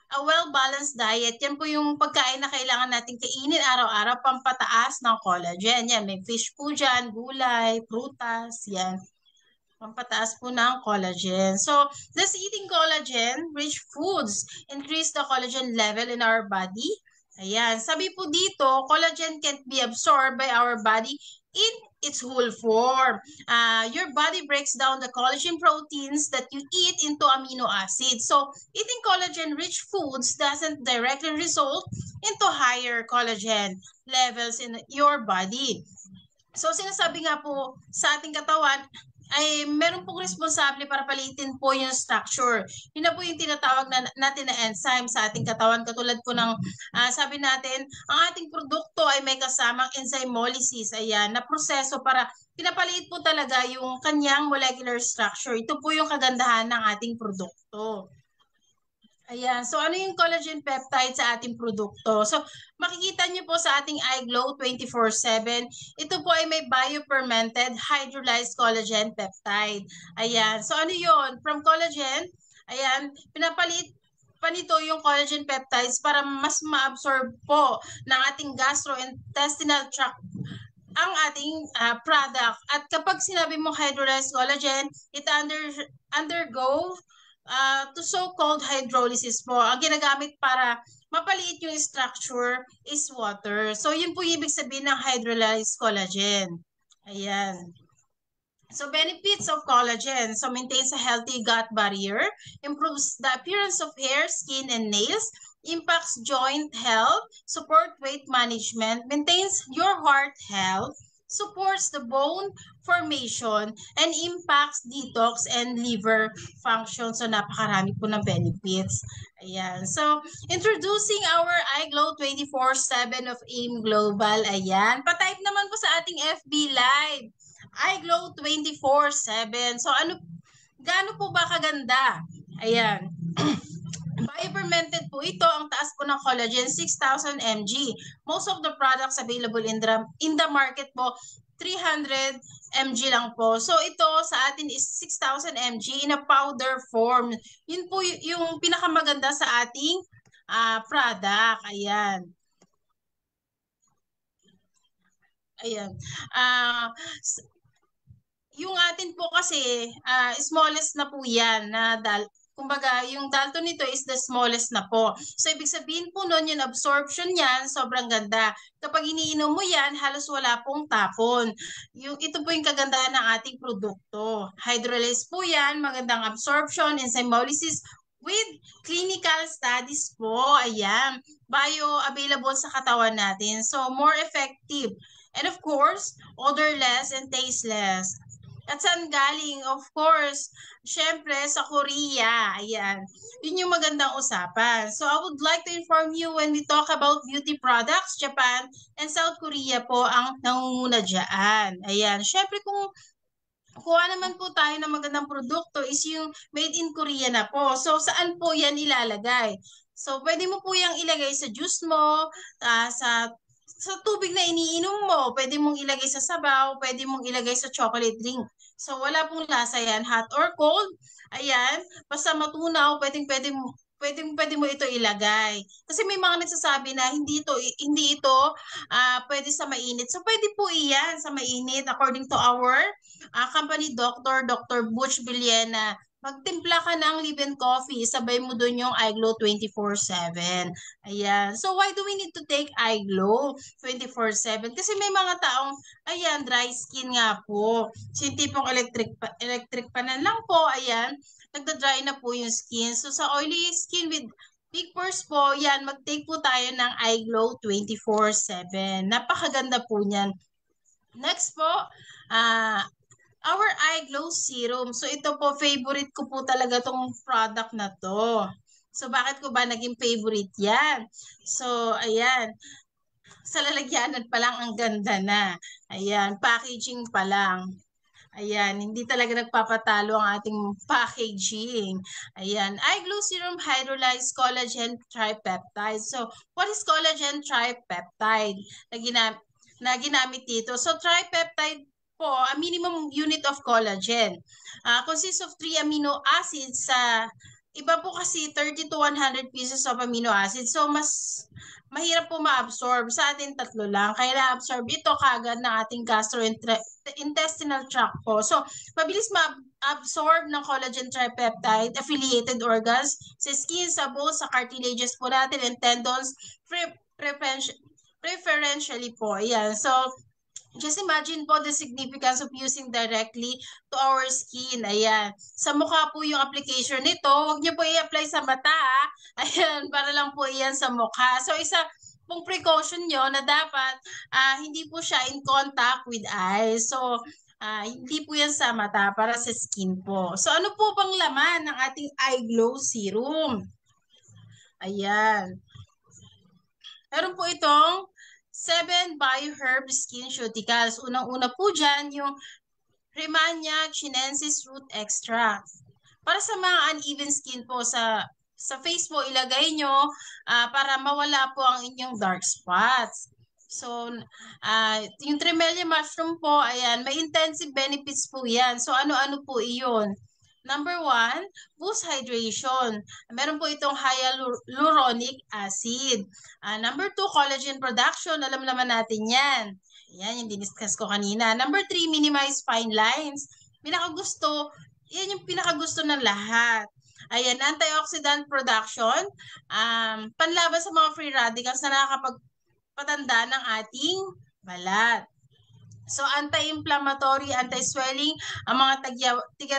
a well-balanced diet. Yan po yung pagkain na kailangan natin kainin araw-araw, pampataas ng collagen. Yan, may fish po dyan, gulay, prutas, yan. Pampataas po ng collagen. So, does eating collagen-rich foods increase the collagen level in our body? Ayan. Sabi po dito, collagen can't be absorbed by our body in its whole form. Your body breaks down the collagen proteins that you eat into amino acids. So eating collagen-rich foods doesn't directly result into higher collagen levels in your body. So sinasabi nga po sa ating katawan ay meron pong responsable para palitin po yung structure. Yun na po yung tinatawag natin na enzyme sa ating katawan. Katulad po ng sabi natin, ang ating produkto ay may kasamang enzymolysis. Ayan, na proseso para pinapaliit po talaga yung kanyang molecular structure. Ito po yung kagandahan ng ating produkto. Ayan. So, ano yung collagen peptide sa ating produkto? So, makikita nyo po sa ating iGlow 24/7. Ito po ay may biofermented hydrolyzed collagen peptide. Ayan. So, ano yun? From collagen, ayan, pinapalit pa nito yung collagen peptides para mas ma-absorb po ng ating gastrointestinal tract ang ating product. At kapag sinabi mo hydrolyzed collagen, it undergo to so-called hydrolysis po. Ang ginagamit para mapaliit yung structure is water. So, yun po ibig sabihin ng hydrolyzed collagen. Ayan. So, benefits of collagen. So, maintains a healthy gut barrier, improves the appearance of hair, skin, and nails, impacts joint health, support weight management, maintains your heart health, supports the bone formation, and impacts detox and liver function. So, napakarami po ng benefits. Ayan. So, introducing our iGlow 24/7 of AIM Global. Ayan. Pa-type naman po sa ating FB Live. iGlow 24/7. So, gaano po ba kaganda? Ayan. Biofermented po ito. Ang taas po ng collagen, 6,000 mg. Most of the products available in the market po, 300 mg lang po. So, ito sa atin is 6,000 mg in a powder form. Yun po yung pinakamaganda sa ating product. Ayan. Ayan. Yung atin po kasi, smallest na po yan na kumbaga, yung Dalton nito is the smallest na po. So, ibig sabihin po nun, yung absorption yan, sobrang ganda. Kapag iniinom mo yan, halos wala pong tapon. Ito po yung kagandahan ng ating produkto. Hydrolyzed po yan, magandang absorption, enzymolysis, with clinical studies po. Ayan, bioavailable sa katawan natin. So, more effective. And of course, odorless and tasteless. At saan galing? Of course, syempre sa Korea. Ayan. Yun yung magandang usapan. So I would like to inform you when we talk about beauty products, Japan and South Korea po ang nangunguna dyan. Ayan. Syempre kung kuha naman po tayo ng magandang produkto is yung made in Korea na po. So saan po yan ilalagay? So pwede mo po yung ilagay sa juice mo, sa tubig na iniinom mo, pwede mong ilagay sa sabaw, pwede mong ilagay sa chocolate drink. So, wala pong lasa yan, hot or cold. Ayan, basta matunaw, pwede mo ito ilagay. Kasi may mga nagsasabi na hindi ito pwede sa mainit. So, pwede po iyan sa mainit according to our company doctor, Dr. Butch Villena. Magtimpla ka ng live coffee, sabay mo doon yung iGlow 24/7. Ayan. So, why do we need to take iGlow 24/7? Kasi may mga taong, ayan, dry skin nga po. So, yung tipong electric panan lang po, ayan, nagda-dry na po yung skin. So, sa oily skin with big pores po, yan, mag-take po tayo ng iGlow 24/7. Napakaganda po niyan. Next po, our iGlow Serum. So, ito po, favorite ko po talaga tong product na to. So, bakit ko ba naging favorite yan? So, ayan. Sa lalagyanan pa lang, ang ganda na. Ayan, packaging pa lang. Ayan, hindi talaga nagpapatalo ang ating packaging. Ayan, iGlow Serum Hydrolyzed Collagen Tripeptide. So, what is collagen tripeptide na ginamit dito? So, tripeptide po, a minimum unit of collagen. Consists of 3 amino acids sa iba po kasi 30 to 100 pieces of amino acids. So, mas mahirap po ma-absorb. Sa atin, 3 lang. Kaya na-absorb ito kagad ng ating gastrointestinal tract po. So, mabilis ma-absorb ng collagen tripeptide, affiliated organs, sa skin, sa bones, sa cartilages po natin, and tendons, preferentially po. Ayan. So, Just imagine po the significance of using directly to our skin. Ayan. Sa mukha po yung application nito. Huwag niyo po i-apply sa mata. Ayan, para lang po yan sa mukha. So, isa pong precaution nyo na dapat hindi po siya in contact with eyes. So, hindi po yan sa mata, para sa skin po. So, ano po bang laman ng ating eye glow serum? Ayan. Meron po itong 7 BioHerb SkinCeuticals. Unang-una po dyan yung Rehmannia chinensis root extract. Para sa mga uneven skin po, sa face po ilagay nyo para mawala po ang inyong dark spots. So, yung Tremelia mushroom po, ayan, may intensive benefits po yan. So, ano-ano po iyon? Number 1, boost hydration. Meron po itong hyaluronic acid. Number 2, collagen production. Alam naman natin yan. Yan, yung diniscuss ko kanina. Number 3, minimize fine lines. Pinakagusto, yan yung pinakagusto ng lahat. Ayan, antioxidant production. Panlaban sa mga free radicals na nakakapagpatanda ng ating balat. So, anti-inflammatory, anti-swelling, ang mga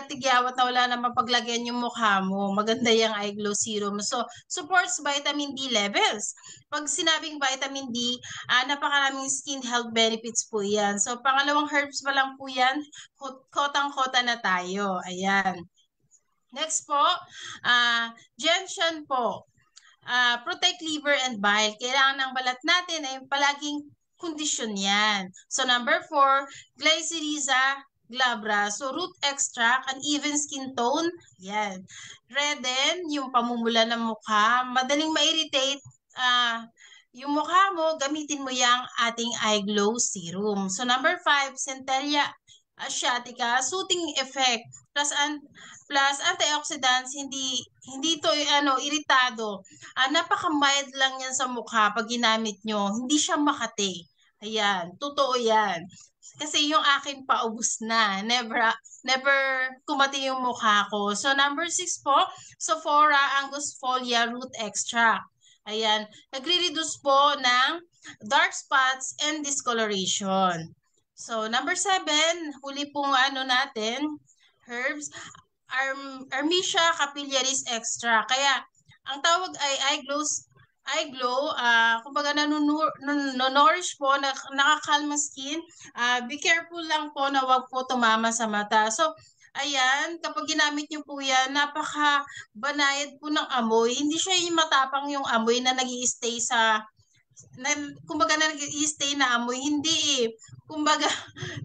tigyawat na wala na mapaglagyan yung mukha mo. Maganda yung eye glow serum. So, supports vitamin D levels. Pag sinabing vitamin D, napakaraming skin health benefits po yan. So, pangalawang herbs pa lang po yan, kotang-kota na tayo. Ayan. Next po, gentian po. Protect liver and bile. Kailangan ng balat natin ay palaging kondisyon yan. So, number 4, Glycyrrhiza glabra. So, root extract, an even skin tone. Yan. Redden, yung pamumula ng mukha. Madaling ma-irritate yung mukha mo, gamitin mo yung ating eye glow serum. So, number 5, Centella asiatica, soothing effect. Plus antioxidants, hindi ito iritado. Napaka-mild lang yan sa mukha pag ginamit nyo. Hindi siya makate. Ayan, totoo yan. Kasi yung akin paubos na. Never kumati yung mukha ko. So, number 6 po, Sophora angustifolia root extract. Ayan, nagre-reduce po ng dark spots and discoloration. So, number 7, huli pong natin, herbs, Artemisia capillaris extra. Kaya, ang tawag ay eye glow, kumbaga nourish po, nakakalma skin. Be careful lang po na wag po tumama sa mata. So, ayan, kapag ginamit nyo po yan, napaka-banayad po ng amoy. Hindi siya yung matapang yung amoy na nag-i-stay kumbaga nag-i-stay na amoy. Hindi eh. Kumbaga,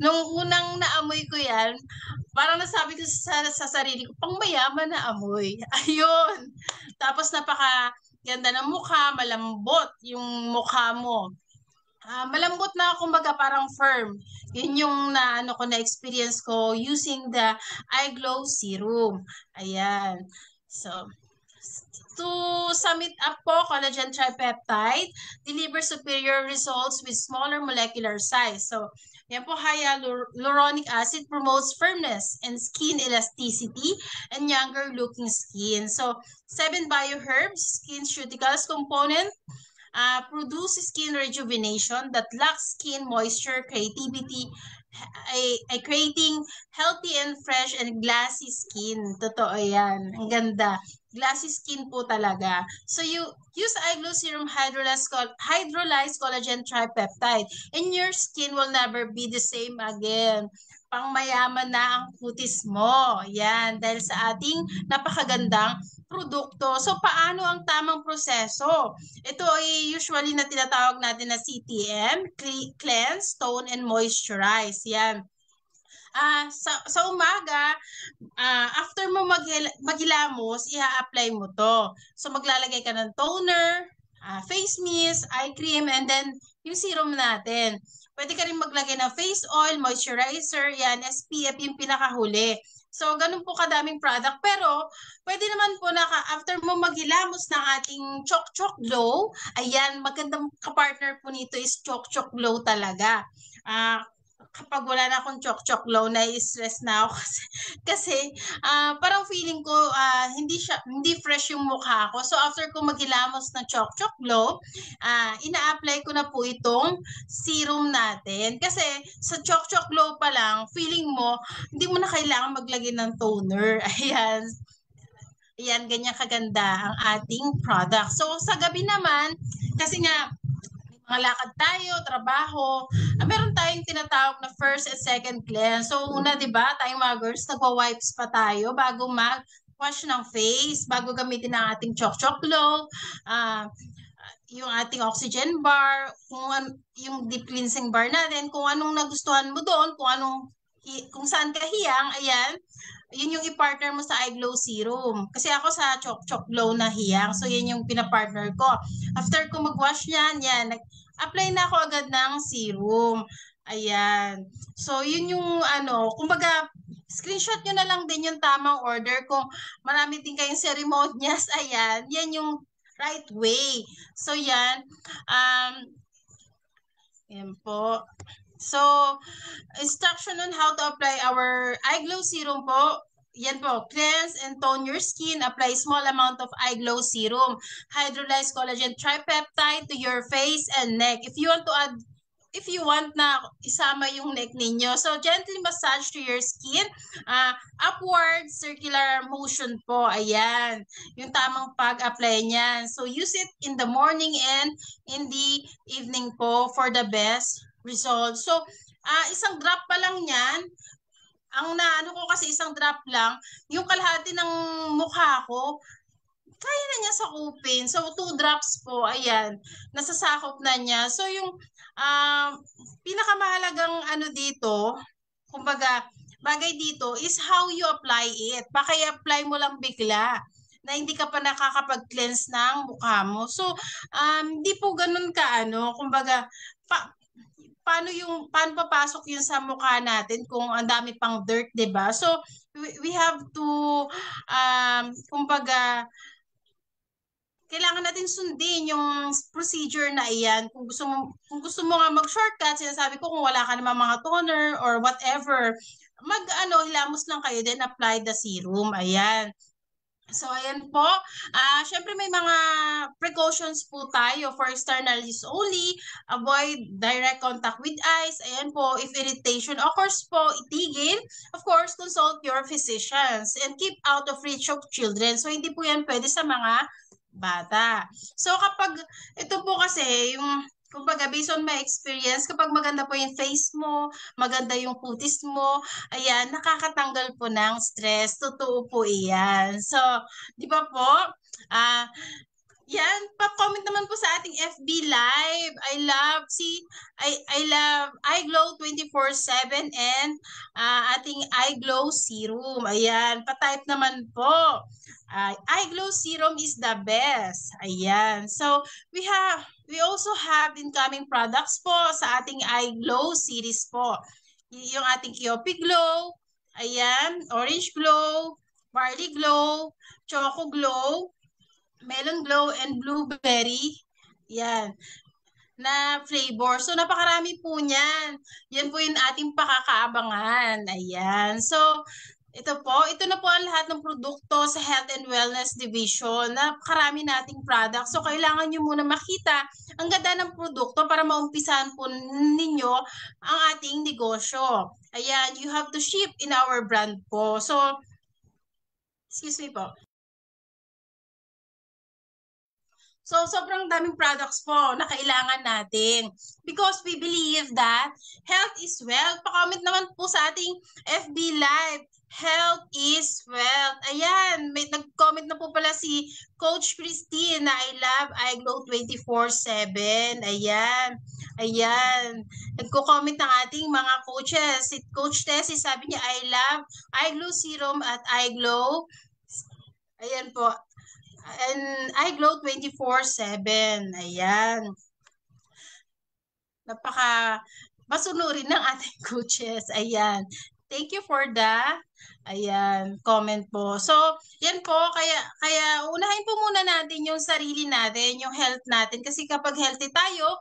nung unang naamoy ko yan, parang nasabi ko sa sarili ko, pang mayaman na amoy. Ayun. Tapos napaka-ganda ng mukha, malambot yung mukha mo. Malambot na, kumbaga parang firm. Yun yung na-experience ko using the eye glow serum. Ayan. So, to sum it up po, collagen tripeptide delivers superior results with smaller molecular size. So, yan po, hyaluronic acid promotes firmness and skin elasticity and younger looking skin. So, 7 BioHerbs SkinCeuticals component produce skin rejuvenation that lacks skin moisture, creativity, creating healthy and fresh and glassy skin. Totoo yan. Ang ganda. Glassy skin po talaga. So, you use eye glow serum hydrolyzed collagen tripeptide and your skin will never be the same again. Pangmayaman na ang kutis mo. Yan. Dahil sa ating napakagandang produkto. So, paano ang tamang proseso? Ito ay usually na tinatawag natin na CTM, cleanse, tone, and moisturize. Yan. Sa umaga, after mo maghilamos, i-apply mo to. So, maglalagay ka ng toner, face mist, eye cream, and then yung serum natin. Pwede ka rin maglagay ng face oil, moisturizer, yan, SPF, yung pinakahuli. So, ganun po kadaming product. Pero, pwede naman po after mo maghilamos ng ating Chok Chok Glow, ayan, magandang kapartner po nito is Chok Chok Glow talaga. kapag wala na akong chok-chok glow, na-stress na ako kasi parang feeling ko hindi fresh yung mukha ko. So after ko maghilamos ng chok-chok glow, ina-apply ko na po itong serum natin. Kasi sa chok-chok glow pa lang, feeling mo hindi mo na kailangan maglagay ng toner. Ayan. Ayan, ganyan kaganda ang ating product. So sa gabi naman, kasi nga mga lakad tayo, trabaho, meron tayong tinatawag na first and second cleanse. So una, di ba, tayong mga girls, nagwa-wipes pa tayo bago mag-wash ng face, bago gamitin ang ating chok-chok glow, yung ating oxygen bar, yung deep cleansing bar natin, kung anong nagustuhan mo doon, kung saan ka hiyang, ayan, yun yung i-partner mo sa iGlow Serum. Kasi ako sa Chok Glow na hiyang, so yun yung pina-partner ko. After ko mag-wash yan, apply na ako agad ng serum. Ayan. So yun yung kumbaga, screenshot nyo na lang din yung tamang order. Kung marami din kayong ceremonias, ayan, yan yung right way. So yan, yan po. So, instruction on how to apply our iGlow Serum po. Yan po, cleanse and tone your skin. Apply small amount of iGlow Serum. Hydrolyzed collagen tripeptide to your face and neck. If you want na isama yung neck ninyo, so gently massage to your skin. Upward circular motion po. Ayan, yung tamang pag-apply niyan. So, use it in the morning and in the evening po for the best result. So, isang drop pa lang yan. Ang naano ko kasi isang drop lang, yung kalahati ng mukha ko, kaya na niya sakupin. So, 2 drops po, ayan, nasasakop na niya. So, yung pinakamahalagang dito, kumbaga, bagay dito is how you apply it. Baka i-apply mo lang bigla na hindi ka pa nakakapag-cleanse ng mukha mo. So, hindi po ganun kumbaga, paano papasok yun sa mukha natin kung ang dami pang dirt, 'di ba? So we have to kumbaga, kailangan natin sundin yung procedure na iyan. Kung gusto mo nga mag-shortcut, sinasabi ko kung wala ka naman mga toner or whatever, hilamos lang kayo then apply the serum. Ayan. So, ayan po. Syempre may mga precautions po tayo for external use only. Avoid direct contact with eyes. Ayan po. If irritation occurs po, itigil. Of course, consult your physicians and keep out of reach of children. So, hindi po yan pwede sa mga bata. So, kapag ito po kasi yung kumbaga, based on my experience, kapag maganda po yung face mo, maganda yung kutis mo, ayan, nakakatanggal po ng stress. Totoo po iyan. So, di ba po? Yan, pa-comment naman po sa ating FB Live. I love iGlow 24/7 and ating iGlow Serum. Ayan, pa-type naman po. iGlow Serum is the best. Ayan. So, we also have incoming products po sa ating iGlow series po. Yung ating Kiopi Glow, ayan, Orange Glow, Barley Glow, Choco Glow, Melon Glow, and Blueberry. Yan na flavor. So, napakarami po niyan. Yan po yung ating pakakaabangan. Ayan. So, ito na po ang lahat ng produkto sa Health and Wellness Division. Napakarami nating products. So, kailangan nyo muna makita ang ganda ng produkto para maumpisahan po ninyo ang ating negosyo. Ayan, you have to ship in our brand po. So, excuse me po. So, sobrang daming products po na kailangan natin because we believe that health is wealth. Pa-comment naman po sa ating FB Live. Health is wealth. Ayan, may nag-comment na po pala si Coach Christine na I love iGlow 24/7. Ayan. Ayan. Nagko-comment ng ating mga coaches. Si Coach Tessie sabi niya I love iGlow Serum at iGlow. Ayan po. And iGlow 24/7. Ayan. Masunurin ng ating coaches. Ayan. Thank you for the comment po. So, yan po, kaya unahin po muna natin yung sarili natin, yung health natin. Kasi kapag healthy tayo,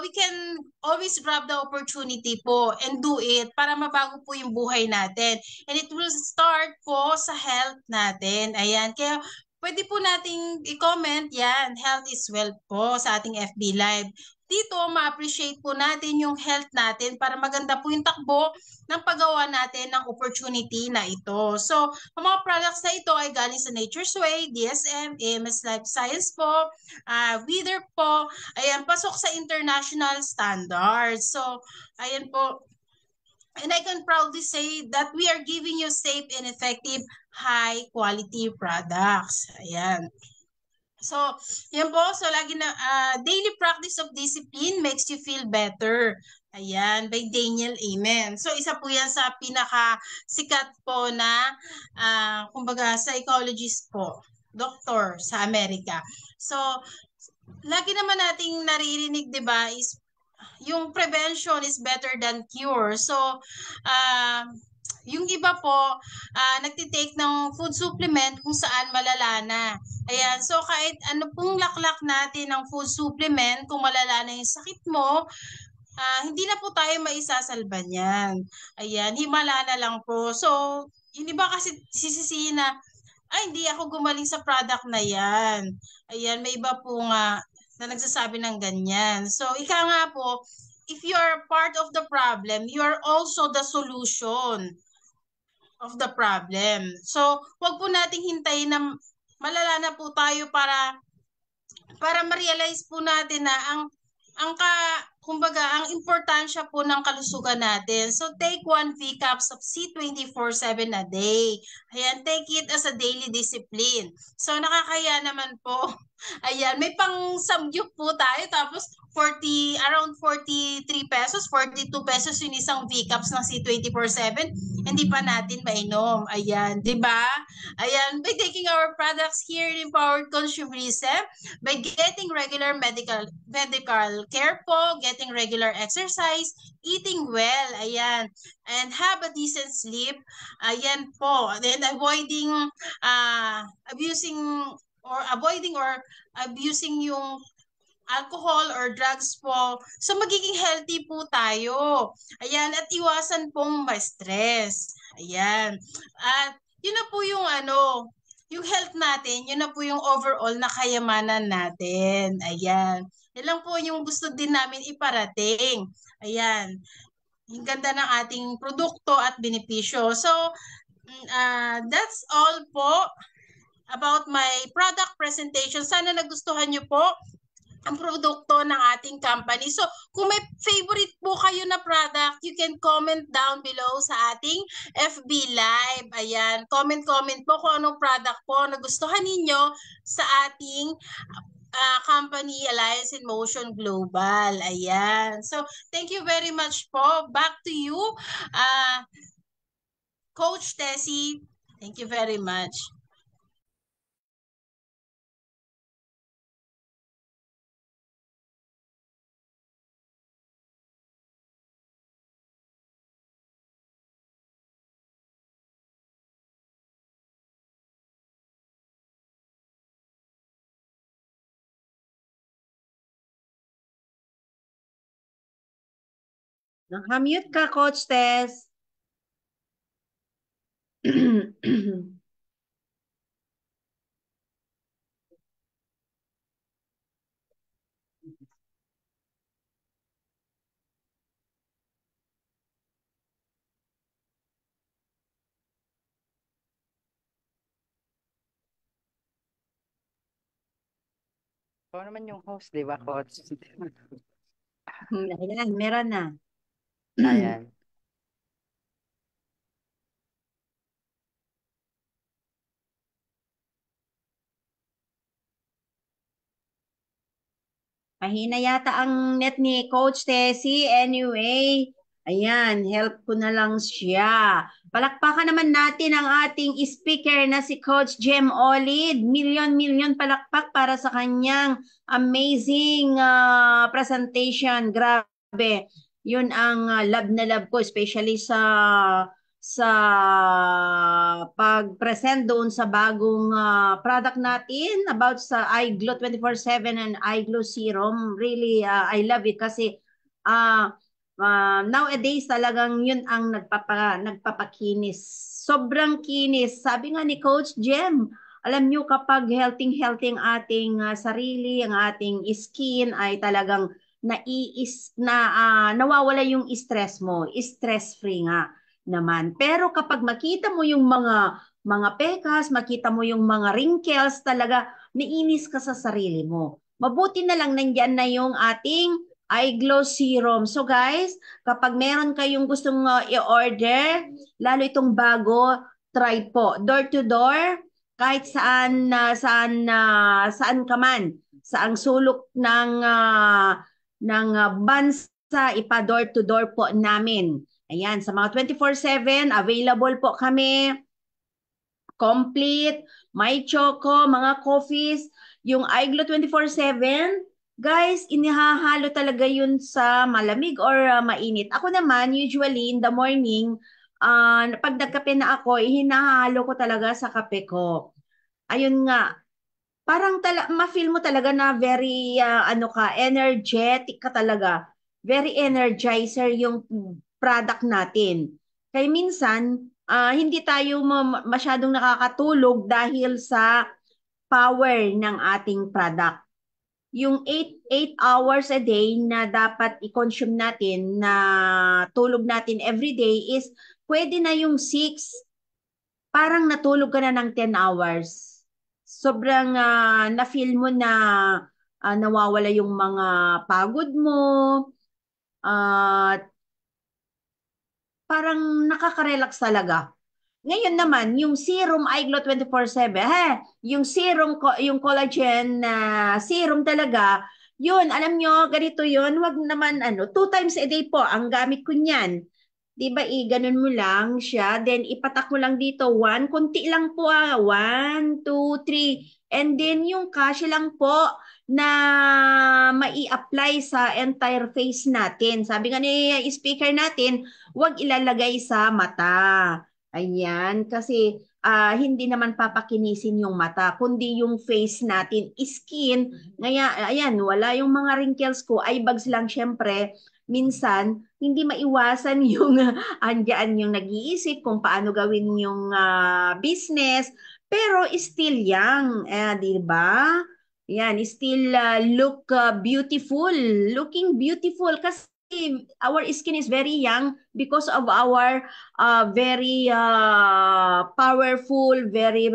we can always grab the opportunity po and do it para mabago po yung buhay natin. And it will start po sa health natin. Ayan, kaya pwede po nating i-comment yan, health is wealth po sa ating FB Live. Dito, ma-appreciate po natin yung health natin para maganda po yung takbo ng paggawa natin ng opportunity na ito. So, ang mga products na ito ay galing sa Nature's Way, DSM, AMS Life Science po, Wither po, ayan, pasok sa international standards. So, ayan po, and I can proudly say that we are giving you safe and effective high-quality products. Ayan. So, yan po. So, lagi na, daily practice of discipline makes you feel better. Ayan, by Daniel Amen. So, isa po yan sa pinaka-sikat po na, kumbaga, psychologist po, doctor sa Amerika. So, lagi naman nating naririnig, di ba, is yung prevention is better than cure. So, yung iba po, nagtitake ng food supplement kung saan malala na. Ayan, so kahit ano pong laklak natin ng food supplement, kung malala na yung sakit mo, hindi na po tayo maisasalba niyan. Ayan, himala na lang po. So, yung iba kasi sisisihin na, ay, hindi ako gumaling sa product na yan. Ayan, may iba po nga na nagsasabi ng ganyan. So, ika nga po, if you are part of the problem, you are also the solution of the problem. So, wag po nating hintayin na malala na po tayo para ma-realize po natin na kumbaga, ang importansya po ng kalusugan natin. So, take 1 V-Caps of C24/7 a day. Ayan, take it as a daily discipline. So, nakakaya naman po. Ayan, may pang-samgyup po tayo. Tapos, around 43 pesos, 42 pesos yung isang V-Caps ng C24/7. Hindi pa natin mainom. Ayan, di ba? Ayan, by taking our products here in Empowered Consumerism, by getting regular medical care po, getting regular exercise, eating well, ayan, and have a decent sleep, ayan po, then avoiding abusing yung alcohol or drugs po. So, magiging healthy po tayo. Ayan, at iwasan pong ma-stress. Ayan. At yun na po yung yung health natin, yun na po yung overall na kayamanan natin. Ayan. Yan lang po yung gusto din namin iparating. Ayan. Yung ganda ng ating produkto at benepisyo. So, that's all po about my product presentation. Sana nagustuhan nyo po ang produkto ng ating company. So, kung may favorite po kayo na product, you can comment down below sa ating FB Live. Ayan, comment po kung anong product po na gustuhan ninyo sa ating company Alliance in Motion Global. Ayan. So, thank you very much po. Back to you, Coach Tessie. Thank you very much. Naka-mute ka, Coach Tess. Ikaw naman yung host, di ba, Coach? Ayan, meron na. Ayan. Mahina yata ang net ni Coach Tessie. Anyway, ayan, help ko na lang siya. Palakpakan naman natin ang ating speaker na si Coach Jem Olid. Million palakpak para sa kanyang amazing presentation. Grabe. Yun ang love na love ko, especially sa sa pag-present doon sa bagong product natin about sa iGlow 24/7 and iGlow Serum. Really, I love it kasi nowadays talagang yun ang nagpapakinis. Sobrang kinis. Sabi nga ni Coach Jem, alam nyo kapag healthy ang ating sarili, ang ating skin ay talagang nawawala yung stress mo. Stress-free nga naman. Pero kapag makita mo yung mga pekas, makita mo yung mga wrinkles, talaga naiinis ka sa sarili mo. Mabuti na lang nandyan na yung ating iGlow Serum. So guys, kapag meron kayong gustong i-order, lalo itong bago, try po. Door to door, kahit saan ka man, saang sulok ng bansa, ipa-door to door po namin. Ayan, sa mga 24/7, available po kami. Complete, may choco, mga coffees. Yung iGlow 24/7, guys, inihahalo talaga yun sa malamig or mainit. Ako naman, usually in the morning, pag nagkape na ako, hinahalo ko talaga sa kape ko. Ayun nga, parang ma-feel mo talaga na very energetic ka talaga. Very energizer yung product natin. Kaya minsan, hindi tayo masyadong nakakatulog dahil sa power ng ating product. Yung 8 hours a day na dapat i-consume natin na tulog natin every day is pwede na yung 6, parang natulog ka na ng 10 hours. Sobrang na-feel mo na nawawala yung mga pagod mo, parang nakaka-relax talaga. Ngayon naman, yung serum iGlow 24/7, yung serum, yung collagen na serum talaga, yun, alam nyo, ganito yun, wag naman, 2 times a day po, ang gamit ko niyan. Di ba, ganun mo lang siya, then ipatak mo lang dito, 1, konti lang po 1, 2, 3, and then yung kasya lang po na mai-apply sa entire face natin. Sabi nga ni speaker natin, wag ilalagay sa mata. Ayan, kasi hindi naman papakinisin yung mata, kundi yung face natin, skin. Ngaya, ayan, wala yung mga wrinkles ko, eye bags lang syempre. Minsan, hindi maiwasan yung andyan yung nag-iisip kung paano gawin yung business, pero still young, di ba? Yan, still beautiful, looking beautiful kasi our skin is very young because of our very powerful, very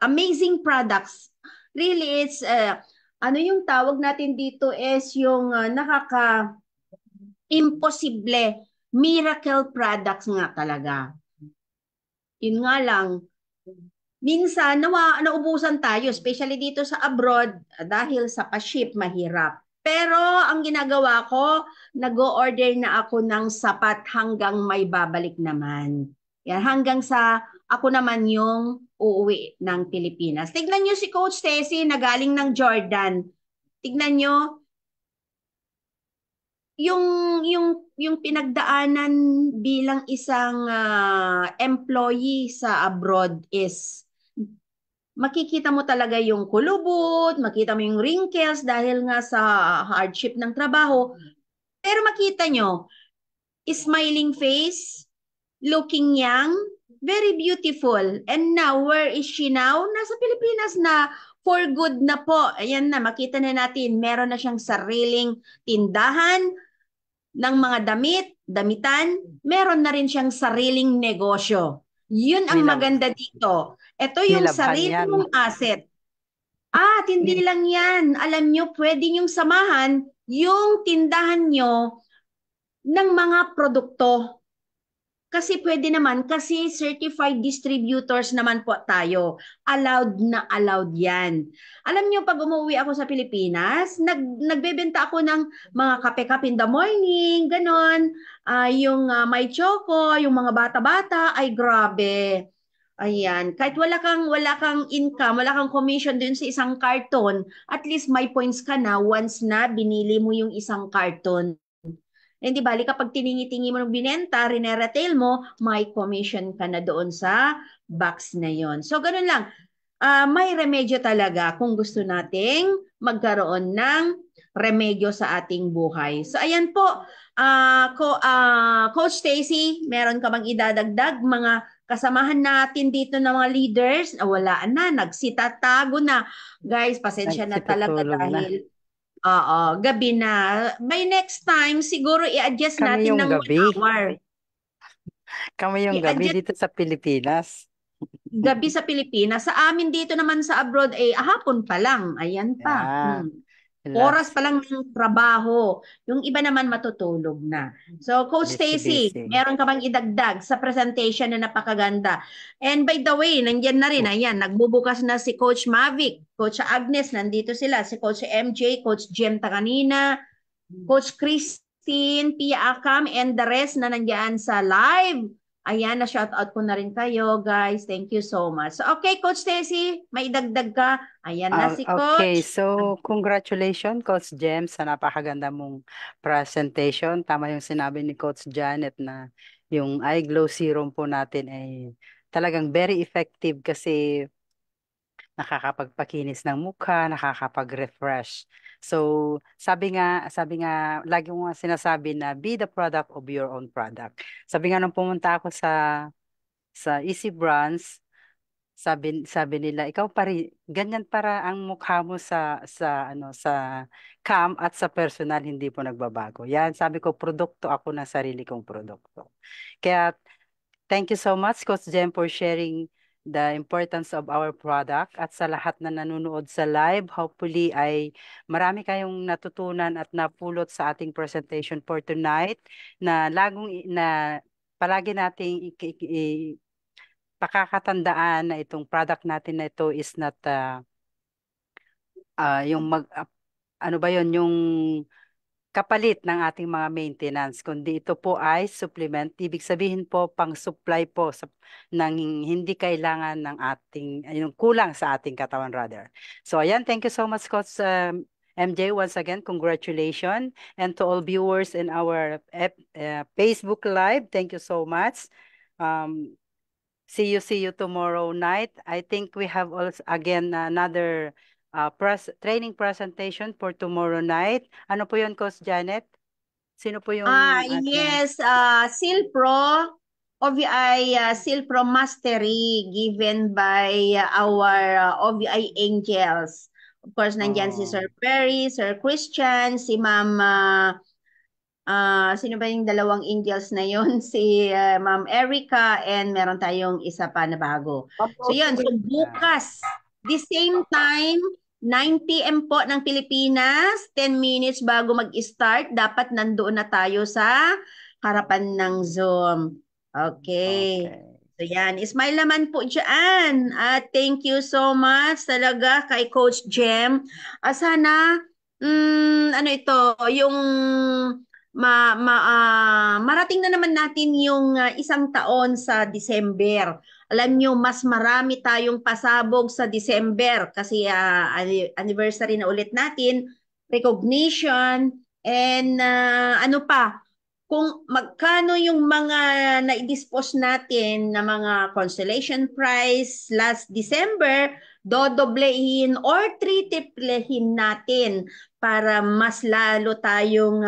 amazing products. Really, it's ano yung tawag natin dito is yung imposible miracle products nga talaga. Yun nga lang, minsan naubusan tayo, especially dito sa abroad dahil sa pa-ship mahirap. Pero ang ginagawa ko, nag-o-order na ako ng sapat hanggang may babalik naman. Yan, hanggang sa ako naman yung uuwi ng Pilipinas. Tignan nyo si Coach Tessie na galing ng Jordan. Tignan nyo, yung yung pinagdaanan bilang isang employee sa abroad is makikita mo talaga yung kulubot, makita mo yung wrinkles dahil nga sa hardship ng trabaho. Pero makita nyo, smiling face, looking young, very beautiful. And now, where is she now? Nasa Pilipinas na, for good na po. Ayan na, makita na natin, meron na siyang sariling tindahan ng mga damitan, meron na rin siyang sariling negosyo. Yun ang maganda dito. Ito yung sarili mong asset. At hindi lang yan. Alam nyo, pwede nyong samahan yung tindahan nyo ng mga produkto. Kasi pwede naman, kasi certified distributors naman po tayo. Allowed na allowed yan. Alam nyo, pag umuwi ako sa Pilipinas, nagbebenta ako ng mga kape-kape in the morning, ganon. Yung may choco, yung mga bata-bata, ay grabe. Ayan, kahit wala kang income, wala kang commission dun sa isang karton, at least may points ka na once na binili mo yung isang karton. Hindi bali kapag tiningi-tingi mo ng binenta, retail mo, may commission ka na doon sa box na yon. So, ganun lang. May remedyo talaga kung gusto nating magkaroon ng remedyo sa ating buhay. So, ayan po. Coach Stacy, meron ka bang idadagdag? Mga kasamahan natin dito ng mga leaders, wala na, nagsitatago na. Guys, pasensya na talaga Nagsitutulog na. dahil gabi na. By next time, siguro i-adjust Kami natin yung ng 1 gabi. hour. Kami yung gabi I-adjust dito sa Pilipinas. gabi sa Pilipinas. Sa amin dito naman sa abroad, hapon pa lang. Ayan pa. Yeah. Oras Relax. pa lang ng trabaho. Yung iba naman matutulog na. So, Coach Stacy, Busy. meron ka bang idagdag sa presentation na napakaganda? And by the way, nandiyan na rin. Ayan, nagbubukas na si Coach Mavic, Coach Agnes, nandito sila. Si Coach MJ, Coach Jem Takanina, Coach Christine, Pia Akam, and the rest na nandiyan sa live. Ayan, na-shoutout ko na rin kayo, guys. Thank you so much. So, okay, Coach Stacy, may idagdag ka? Ayan na si Okay, Coach. so congratulations Coach Jem sa napakaganda mong presentation. Tama yung sinabi ni Coach Janet na yung eye glow serum po natin ay talagang very effective kasi nakakapagpakinis ng mukha, nakakapag-refresh. So, sabi nga, lagi mo nga sinasabi na be the product of your own product. Sabi nga nung pumunta ako sa Easy Brands, sabi nila, ikaw pa rin, ganyan para ang mukha mo sa cam at sa personal hindi po nagbabago. Yan, sabi ko, produkto ako ng sarili kong produkto. Kaya thank you so much, Coach Jem, for sharing the importance of our product at sa lahat na nanonood sa live. Hopefully ay marami kayong natutunan at napulot sa ating presentation for tonight na palagi nating pakakatandaan na itong product natin na ito is not yung ano ba yon yung kapalit ng ating mga maintenance, kundi ito po ay supplement. Ibig sabihin po, pang-supply po ng hindi kailangan ng yung kulang sa ating katawan rather. So ayan, thank you so much Coach MJ. Once again, congratulations. And to all viewers in our Facebook Live, thank you so much. See you tomorrow night. I think we have also again another training presentation for tomorrow night. Ano po yun, Coach Janet? Sino po yung Yes, Silpro, OVI Silpro Mastery given by our OVI Angels. Of course, nandyan si Sir Perry, Sir Christian, si Ma'am, sino ba yung dalawang angels na yon? Si Ma'am Erica, and meron tayong isa pa na bago. So yun, so bukas, the same time, 9 p.m. po ng Pilipinas, 10 minutes bago mag-start, dapat nandoon na tayo sa harapan ng Zoom. Okay. So yan, smile naman po dyan. At thank you so much talaga kay Coach Jem. Sana, ano ito, yung marating na naman natin yung isang taon sa December. Alam nyo, mas marami tayong pasabog sa December kasi anniversary na ulit natin, recognition, and ano pa, kung magkano yung mga na-dispose natin na mga consolation prize last December, dodoblehin or triplehin natin para mas lalo tayong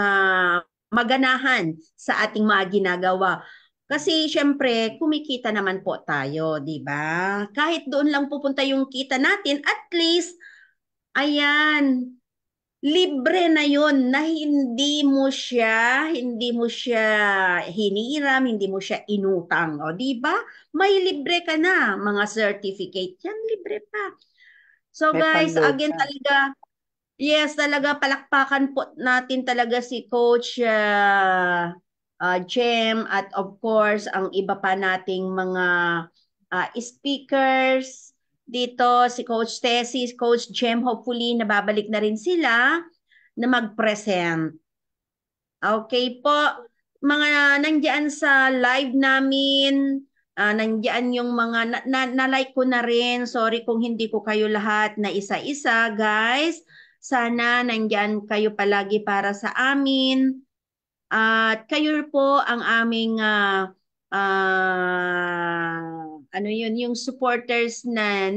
maganahan sa ating mga ginagawa. Kasi syempre, kumikita naman po tayo, di ba? Kahit doon lang pupunta yung kita natin, at least, ayan, libre na yun na hindi mo siya hiniram, hindi mo siya inutang. O, di ba? May libre ka na. Mga certificate yan, libre pa. So may guys, pang-load again ka. talaga, yes, talaga palakpakan po natin talaga si Coach Jem, at of course ang iba pa nating mga speakers dito, si Coach Tessie, Coach Jem, hopefully nababalik na rin sila na mag-present. Okay po, mga nandiyan sa live namin, nandiyan yung mga na-like ko na rin. Sorry kung hindi ko kayo lahat na isa-isa, guys. Sana nandiyan kayo palagi para sa amin. At kayo po ang aming ano yun, yung supporters na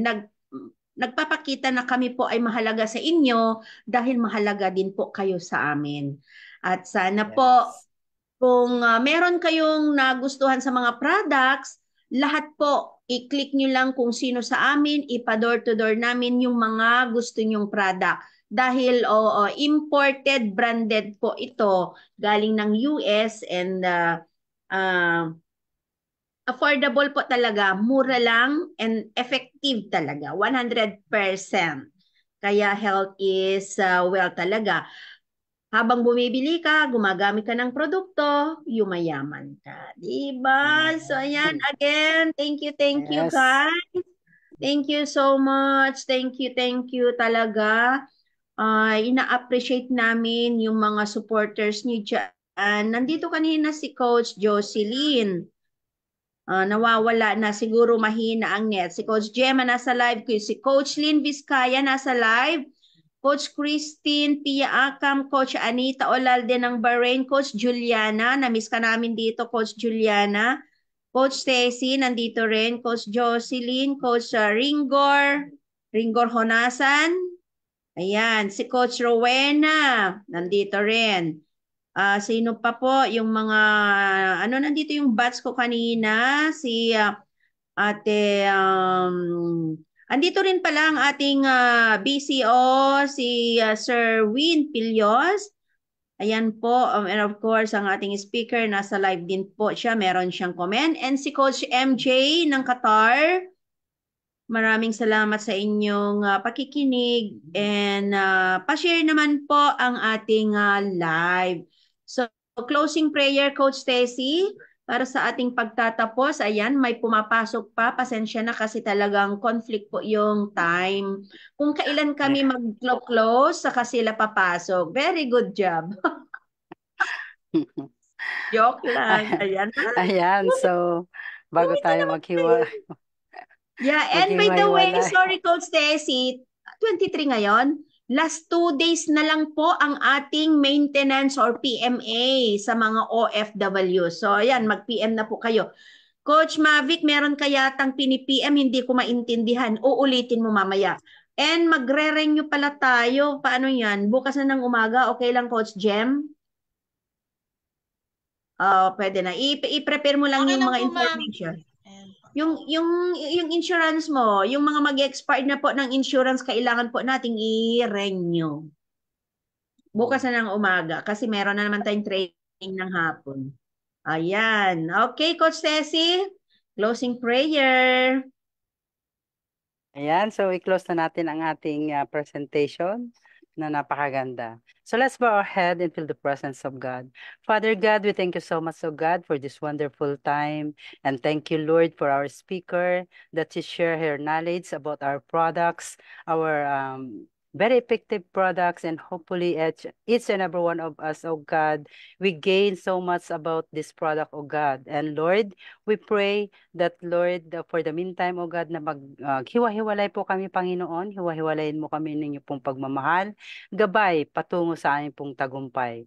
nagpapakita na kami po ay mahalaga sa inyo dahil mahalaga din po kayo sa amin. At sana po Yes. kung meron kayong nagustuhan sa mga products, lahat po, i-click nyo lang kung sino sa amin, ipa-door to door namin yung mga gusto nyong product. Dahil imported, branded po ito, galing ng US and affordable po talaga, mura lang and effective talaga, 100%. Kaya health is wealth talaga. Habang bumibili ka, gumagamit ka ng produkto, yumayaman ka. Diba? So, ayan, again, thank you Yes. guys. Thank you so much. Thank you talaga. Ina-appreciate namin yung mga supporters niyo dyan. Nandito kanina si Coach Jocelyn. Nawawala na siguro mahina ang net. Si Coach Gemma nasa live. Si Coach Lynn Vizcaya nasa live. Coach Christine Pia Akam, Coach Anita Olalde ng Bahrain, Coach Juliana, na-miss ka namin dito, Coach Juliana. Coach Tessie, nandito rin. Coach Jocelyn, Coach Ringor Honasan. Ayan, si Coach Rowena, nandito rin. Sino pa po yung mga, nandito yung batch ko kanina, si Ate, andito rin pala ang ating BCO, si Sir Win Pilyos. Ayan po, and of course, ang ating speaker, nasa live din po siya, meron siyang comment. And si Coach MJ ng Qatar, maraming salamat sa inyong pakikinig and pa-share naman po ang ating live. So, closing prayer, Coach Tessie, para sa ating pagtatapos. Ayan, may pumapasok pa. Pasensya na kasi talagang conflict po yung time. Kung kailan kami mag-close, saka sila papasok. Very good job. Joke lang. Ayan. Ayan, so bago Ito tayo naman. Yeah, and by the way, maghiwa-hiwalay. sorry Coach Tessie, 23 ngayon. Last 2 days na lang po ang ating maintenance or PMA sa mga OFW. So, ayan, mag-PM na po kayo. Coach Mavic, meron kaya tang pini-PM, hindi ko maintindihan. Uulitin mo mamaya. And magre-renew pala tayo. Paano yan? Bukas na ng umaga, okay lang Coach Jem? Pwede na. I-prepare mo lang Okay yung lang mga po, ma'am. information. Ayan. Yung insurance mo, yung mga mag-expire na po ng insurance, kailangan po nating i-renew. Bukas na ng umaga kasi meron na naman tayong training ng hapon. Ayan. Okay, Coach Tessie, closing prayer. Ayan, so i-close na natin ang ating presentation na napakaganda. So let's bow our head and feel the presence of God. Father God, we thank you so much, oh God, for this wonderful time. And thank you, Lord, for our speaker that she share her knowledge about our products, our very effective products, and hopefully each and every one of us, oh God, we gain so much about this product, oh God. And Lord, we pray that Lord, for the meantime, O God, na hiwa-hiwalay po kami, Panginoon, hiwa-hiwalayin mo kami ninyo pong pagmamahal, gabay patungo sa aming pong tagumpay.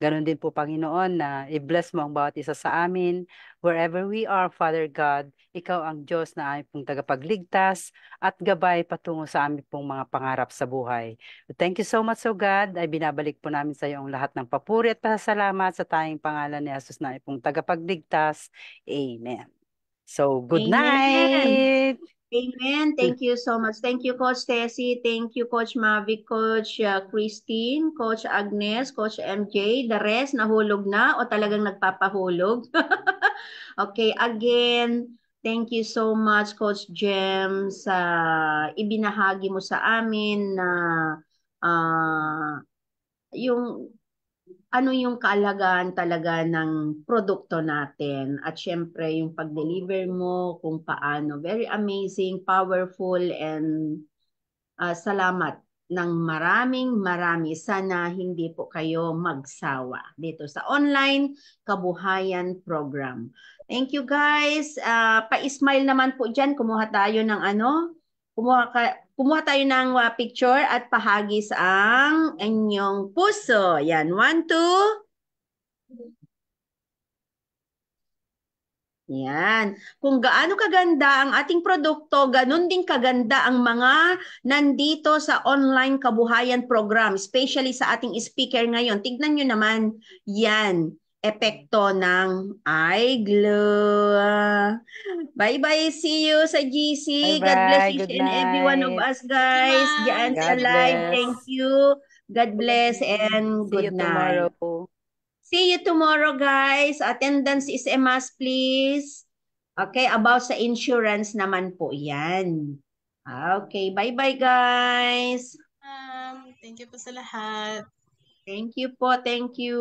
Ganon din po, Panginoon, na i-bless mo ang bawat isa sa amin. Wherever we are, Father God, Ikaw ang Diyos na aming pong tagapagligtas at gabay patungo sa aming pong mga pangarap sa buhay. Thank you so much, O God. Ay binabalik po namin sa iyo ang lahat ng papuri at pasasalamat sa tayong pangalan ni Jesus na aming pong tagapagligtas. Amen. So, good Amen. night! Amen. Thank you so much. Thank you, Coach Tessie. Thank you, Coach Mavic, Coach Christine, Coach Agnes, Coach MJ. The rest, nahulog na o talagang nagpapahulog? Okay, again, thank you so much, Coach Jem, sa ibinahagi mo sa amin na yung ano yung kaalagaan talaga ng produkto natin at syempre yung pag-deliver mo kung paano. Very amazing, powerful, and salamat ng marami. Sana hindi po kayo magsawa dito sa online kabuhayan program. Thank you guys. Pa-smile naman po dyan. Kumuha tayo ng kumuha tayo ng picture at pahagis ang inyong puso. Yan, 1, 2. Yan. Kung gaano kaganda ang ating produkto, ganun din kaganda ang mga nandito sa online kabuhayan program, especially sa ating speaker ngayon. Tignan nyo naman, yan, epekto ng eye glue. Bye-bye. See you sa GC. God bless Bye-bye. each Good and every one of night. us, Thank you, guys. ma'am. Diyan sa God Thank live. you. Thank bless. you. God bless and See you good night. tomorrow. See you tomorrow, guys. Attendance is a must, please. Okay, about sa insurance naman po yan. Okay, bye-bye, guys. Thank you po sa lahat. Thank you po. Thank you.